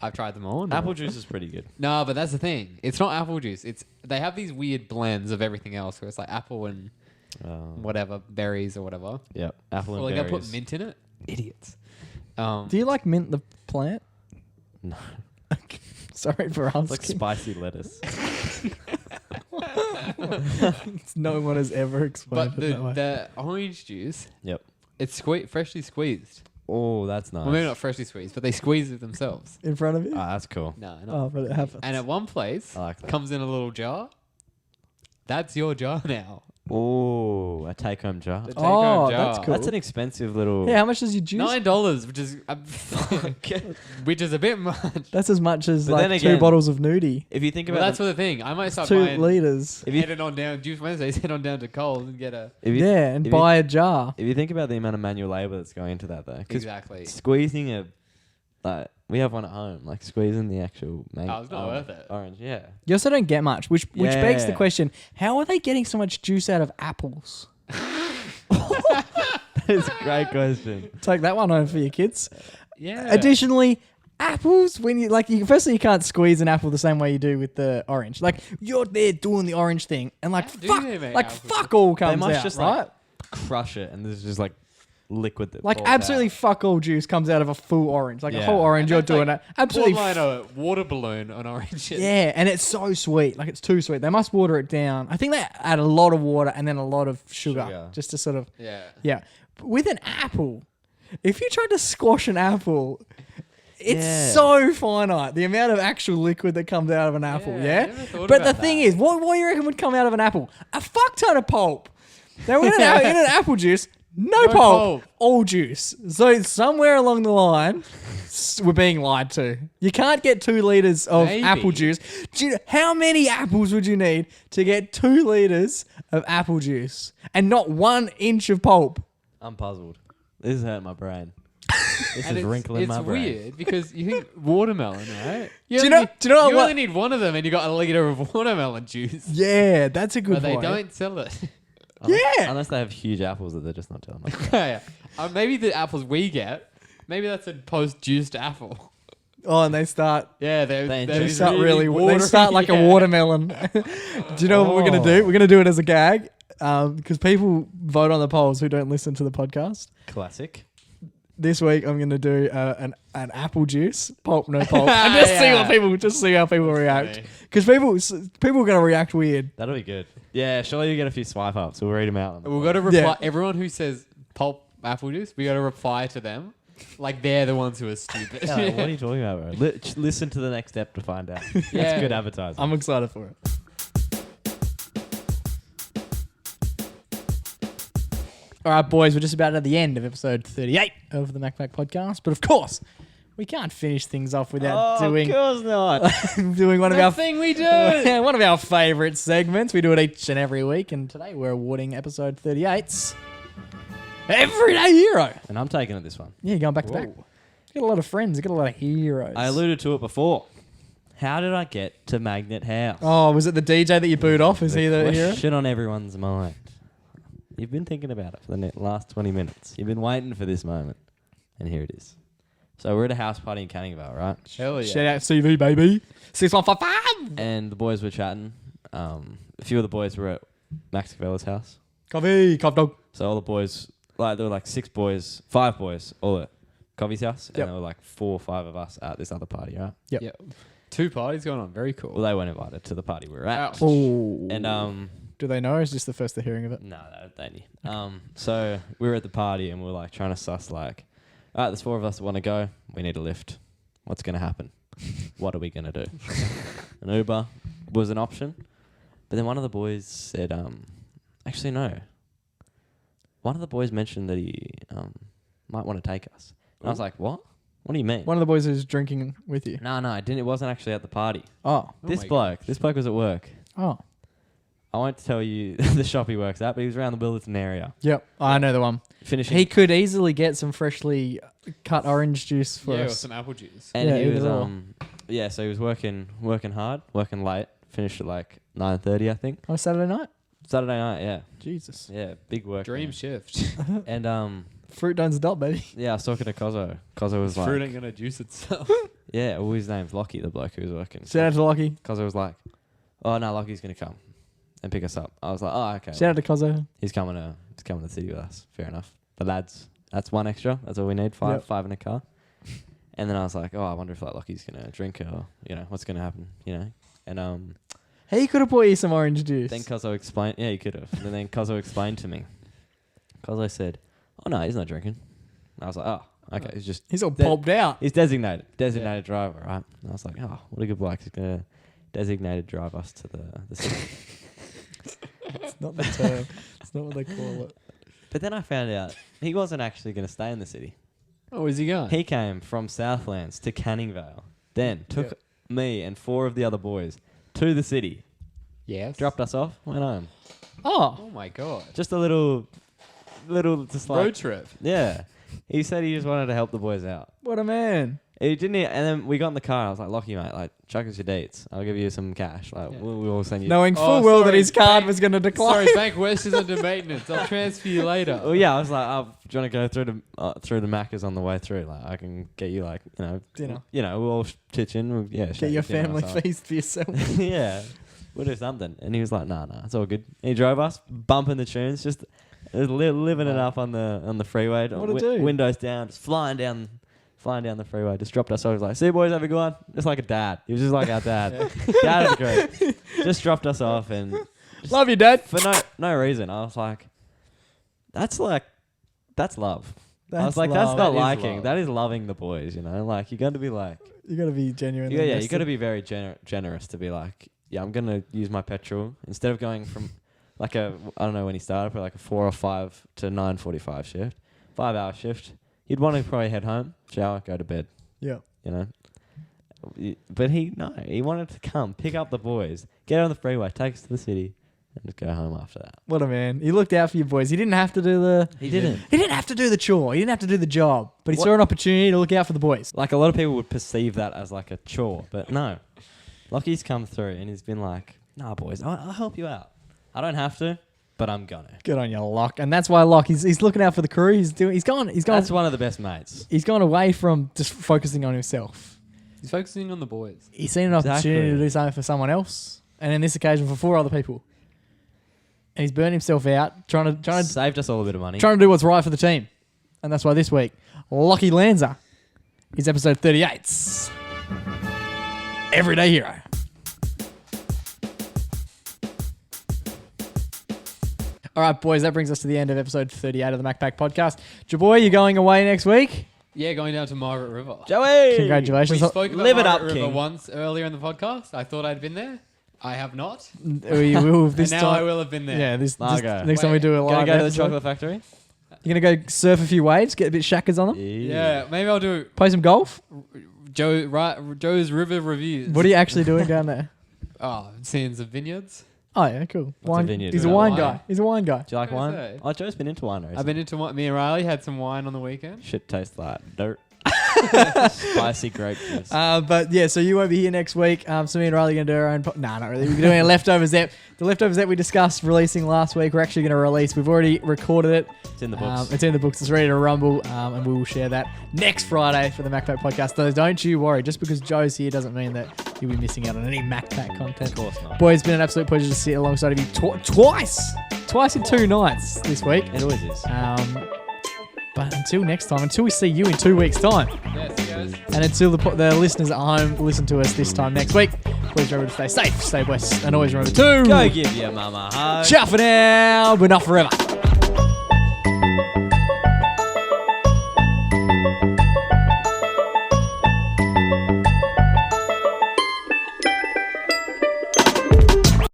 E: I've tried them all. No.
C: Apple juice is pretty good.
E: No, but that's the thing. It's not apple juice. They have these weird blends of everything else where it's like apple and whatever berries or whatever.
C: Yep, apple and
E: Or they
C: berries.
E: gotta put mint in it. Idiots.
D: Do you like mint the plant?
C: No,
D: Sorry for asking.
C: it's like spicy lettuce.
D: No one has ever explained
E: But
D: it that way.
E: the orange juice,
C: Yep.
E: it's freshly squeezed.
C: Oh, that's nice.
E: Well, maybe not freshly squeezed, but they squeeze it themselves.
D: In front of you?
C: Ah, that's cool.
E: No, not.
D: Oh, but it happens.
E: And at one place,
C: I like that.
E: comes in a little jar. That's your jar now.
C: Oh, a take-home jar.
E: The
D: Oh,
E: take-home jar.
D: that's cool.
C: That's an expensive little.
D: Yeah, how much does your juice?
E: $9, which is a bit much.
D: That's as much as
C: But
D: like
C: then
D: 2
C: again-
D: bottles of nudie.
C: If you think
E: Well,
C: about
E: that's the thing. I might start
D: 2
E: buying.
D: litres.
C: If you-
E: Heading on down Juice Wednesdays, head on down to Coles and get a
C: if you,
D: Yeah, and
C: if you-
D: buy a jar.
C: if you think about the amount of manual labor that's going into that, though, because
E: exactly.
C: squeezing a, like we have one at home, like squeezing the actual mango.
E: Oh, it's not worth it.
C: Orange, yeah.
D: You also don't get much, which begs the
C: Yeah.
D: question, how are they getting so much juice out of apples?
C: That's a great question.
D: Take that one home for your kids.
E: Yeah.
D: Additionally, apples, when you firstly you can't squeeze an apple the same way you do with the orange. Like you're there doing the orange thing, and like
E: How do
D: fuck,
E: they make
D: like
E: apples?
D: fuck all comes
C: must
D: out,
C: just,
D: right?
C: like, Crush it, and there's just like liquid that
D: Like
C: falls
D: absolutely
C: out.
D: fuck all juice comes out of a full orange, like a
C: Yeah.
D: whole orange.
E: And
D: You're
E: that's
D: doing
E: like
D: it absolutely.
E: Borderline a water balloon on orange.
D: Yeah, and it's so sweet. Like it's too sweet. They must water it down. I think they add a lot of water and then a lot of sugar. Just to sort of
E: Yeah.
D: yeah. But with an apple, if you tried to squash an apple, It's
C: Yeah.
D: so finite. The amount of actual liquid that comes out of an apple,
E: I
D: yeah?
E: never thought
D: But the
E: about
D: thing
E: that.
D: is, what do you reckon would come out of an apple? A fuck ton of pulp. Now, in an apple juice, no pulp,
E: pulp.
D: all juice. So somewhere along the line, we're being lied to. You can't get 2 liters of
E: Maybe.
D: apple juice. How many apples would you need to get 2 liters of apple juice and not 1 inch of pulp?
C: I'm puzzled. This is hurting my brain. This
E: And
C: is wrinkling
E: it's
C: my brain.
E: weird because you think watermelon, right?
D: Do you know
E: You
D: what?
E: only need one of them, and you got a liter of watermelon juice.
D: Yeah, that's a good
E: But they
D: point.
E: don't sell it.
D: Yeah.
C: Unless they have huge apples that they're just not telling us.
E: Yeah. Maybe the apples we get. Maybe that's a post-juiced apple.
D: Oh, and they start.
E: Yeah,
C: They
D: They
C: It's
D: start really. They
E: watery,
D: start like a
E: yeah.
D: watermelon. Do you know what we're gonna do? We're gonna do it as a gag, because people vote on the polls who don't listen to the podcast.
C: Classic.
D: This week I'm gonna do an apple juice, pulp no pulp, and just see what
E: Yeah.
D: people how people react.
E: funny.
D: Because people are gonna react weird.
C: That'll be good. Yeah, surely you get a few swipe ups. We'll read them out.
E: We've got to reply.
D: Yeah.
E: Everyone who says pulp apple juice, we got to reply to them like they're the ones who are stupid.
C: Yeah, what are you talking about, bro? Listen to the next step to find out.
E: Yeah.
C: That's good advertising.
D: I'm excited for it. All right, boys, we're just about at the end of episode 38 of the MacPack podcast, but of course, we can't finish things off without doing
C: Of course not.
D: doing one of
E: The
D: our
E: thing we do.
D: one of our favorite segments. We do it each and every week, and today we're awarding episode 38's Everyday Hero.
C: And I'm taking it this one.
D: Yeah, going back to back. You got a lot of friends. You got a lot of heroes.
C: I alluded to it before. How did I get to Magna House?
D: Oh, was it the DJ that you booed off? Is he the hero?
C: question on everyone's mind. You've been thinking about it for the last 20 minutes. You've been waiting for this moment. And here it is. So we're at a house party in Canning Vale, right?
E: Hell yeah.
D: Shout out CV, baby. 6155.
C: And the boys were chatting. A few of the boys were at Max Cavella's house.
D: Coffee, cop dog.
C: So all the boys, there were like 5 boys, all at Covey's house.
D: Yep.
C: And there were like 4 or 5 of us at this other party, right?
D: Yep.
E: Yep. 2 parties going on. Very cool.
C: Well, they weren't invited to the party we were at.
E: Ouch.
D: Oh.
C: And
D: do they know? Or is this the first they're hearing of it?
C: no, they knew. So we were at the party and we were like trying to suss like, all right, there's 4 of us that want to go. We need a lift. What's going to happen? What are we going to do? An Uber was an option. But then one of the boys said, actually, no. One of the boys mentioned that he might want to take us. And I was like, what? What do you mean?
D: One of the boys is drinking with you.
C: No, I didn't. It wasn't actually at the party.
D: Oh.
C: This
E: my
C: bloke was at work.
D: Oh.
C: I won't tell you the shop he works at, but he was around the Willerton area.
D: Yep. I know the one.
C: Finishing.
D: He could easily get some freshly cut orange juice for
E: Yeah, or
D: us.
E: some apple juice.
C: And
D: Yeah,
C: he was
D: either or.
C: so he was working hard, working late, finished at like 9:30, I think.
D: On a Saturday night?
C: Saturday night, yeah.
D: Jesus.
C: Yeah, big work.
E: Dream
C: man.
E: shift.
C: And
D: Fruit done's a dot, baby.
C: yeah, I was talking to Cozzo. Cozzo was
E: Fruit
C: like,
E: ain't gonna juice itself.
C: yeah, well, his name's Lockie, the bloke who was working.
D: Shout out to Lockie.
C: Cozzo was like, oh no, Lockie's gonna come and pick us up. I was like, oh okay.
D: Shout out to Cozzo.
C: He's coming to the city with us. Fair enough. The lads, that's 1 extra. That's all we need. 5 in a car. And then I was like, oh, I wonder if like Lockie's gonna drink or what's gonna happen, And
D: He could have bought you some orange juice.
C: then Cozzo explained, yeah, he could have. And then Cozzo explained to me. Cozzo said, oh no, he's not drinking. And I was like, oh, okay,
D: He's all pulped out.
C: he's designated driver, right? And I was like, oh, what a good bloke. He's gonna designated drive us to the city.
D: It's not the term. It's not what they call it.
C: But then I found out he wasn't actually going to stay in the city.
E: Oh, where's he going?
C: He came from Southlands to Canning Vale, then took me and 4 of the other boys to the city,
E: Yes.
C: dropped us off, went home.
D: Oh.
E: Oh my god.
C: Just a little, just like
E: Road trip.
C: yeah. He said he just wanted to help the boys out.
D: What a man.
C: He didn't, and then we got in the car. I was like, Lockie, mate, like, chuck us your dates. I'll give you some cash. Like,
E: Yeah.
C: we'll send you.
D: Knowing
E: Oh,
D: full well that
E: sorry,
D: his card
E: bank-
D: was going to decline.
E: Sorry, Bank West is under maintenance. I'll transfer you later.
C: Well, yeah, I was like, oh, do you want to go through the Macca's on the way through? Like, I can get you like,
D: Dinner.
C: We'll all pitch in. We'll, yeah,
D: Get your family feast for yourself.
C: yeah, we'll do something. And he was like, nah, it's all good. And he drove us, bumping the tunes, just living it up on the freeway.
D: What a dude.
C: Windows down, just flying down the freeway. Just dropped us. I was like, see you boys, have a good one. Just like a dad. He was just like our dad. Dad of the group. Just dropped us off and
D: Love you, Dad.
C: for no reason. I was like, that's love. I was like, that's
D: love.
C: not
E: That is
C: liking.
E: love.
C: That is loving the boys, you know? Like, you got to be like,
D: You got to be genuine.
C: you got to be very generous to be like, yeah, I'm going to use my petrol. Instead of going from like I don't know when he started, but like a 4 or 5 to 9:45 shift, 5-hour shift, he'd want to probably head home, shower, go to bed,
D: Yeah.
C: you know? But he wanted to come, pick up the boys, get on the freeway, take us to the city, and just go home after that.
D: What a man. He looked out for you boys. He didn't have to do the...
C: He didn't.
D: He didn't have to do the chore. He didn't have to do the job. But he
C: What?
D: saw an opportunity to look out for the boys.
C: Like, a lot of people would perceive that as like a chore, but no. Lockie's come through and he's been like, nah, boys, I'll help you out. I don't have to, but I'm gonna.
D: Good on you, Lock. And that's why Lock, he's looking out for the crew. He's gone.
C: That's one of the best mates.
D: He's gone away from just focusing on himself.
E: He's focusing on the boys.
D: He's seen an opportunity
C: Exactly.
D: to do something for someone else. And in this occasion for 4 other people. And he's burned himself out trying to
C: Saved us all a bit of money.
D: do what's right for the team. And that's why this week, Lockie Lanza is episode 38. Everyday Hero. All right, boys, that brings us to the end of episode 38 of the MacPack podcast. Jaboy, you going away next week?
E: Yeah, going down to Margaret River.
C: Joey!
E: We
D: Congratulations.
E: spoke about
C: Live it
E: Margaret
C: up,
E: River
C: King.
E: once earlier in the podcast. I thought I'd been there. I have not.
D: We will this
E: and now I
D: time.
E: will have been there.
D: Yeah, this
C: Margo.
D: next time we do a
C: Gonna
D: live
C: go to the
D: episode.
C: chocolate factory?
D: You're going to go surf a few waves, get a bit shackers on them,
E: Yeah, maybe I'll do
D: play some golf?
E: Joe's River Reviews.
D: What are you actually doing down there?
E: Oh, seeing some vineyards.
D: Oh, yeah, cool.
C: What's a vineyard?
D: He's a
C: Is that
D: wine
E: wine?
D: guy. He's a wine guy.
C: Do you like
E: What
C: wine?
E: is that?
C: Oh, Joe's been into wine recently.
E: I've been into me and Riley had some wine on the weekend.
C: Shit tastes like dirt. Spicy grape juice.
D: But yeah, so you won't be here next week. So me and Riley are going to do our own... Nah, not really. We're doing a leftovers that... The leftovers that we discussed releasing last week, we're actually going to release. We've already recorded it.
C: It's in the books.
D: It's in the books. It's ready to rumble. And we will share that next Friday for the MacPack podcast. So don't you worry. Just because Joe's here doesn't mean that you'll be missing out on any MacPack content.
C: Of course not.
D: Boy, it's been an absolute pleasure to sit alongside of you twice in 2 nights this week.
C: It always is.
D: But until next time, until we see you in 2 weeks' time,
E: Yeah, see you guys.
D: and until the listeners at home listen to us this time next week, please remember to stay safe, stay blessed, and always remember to
C: Go give your mama a hug.
D: ciao for now, but not forever.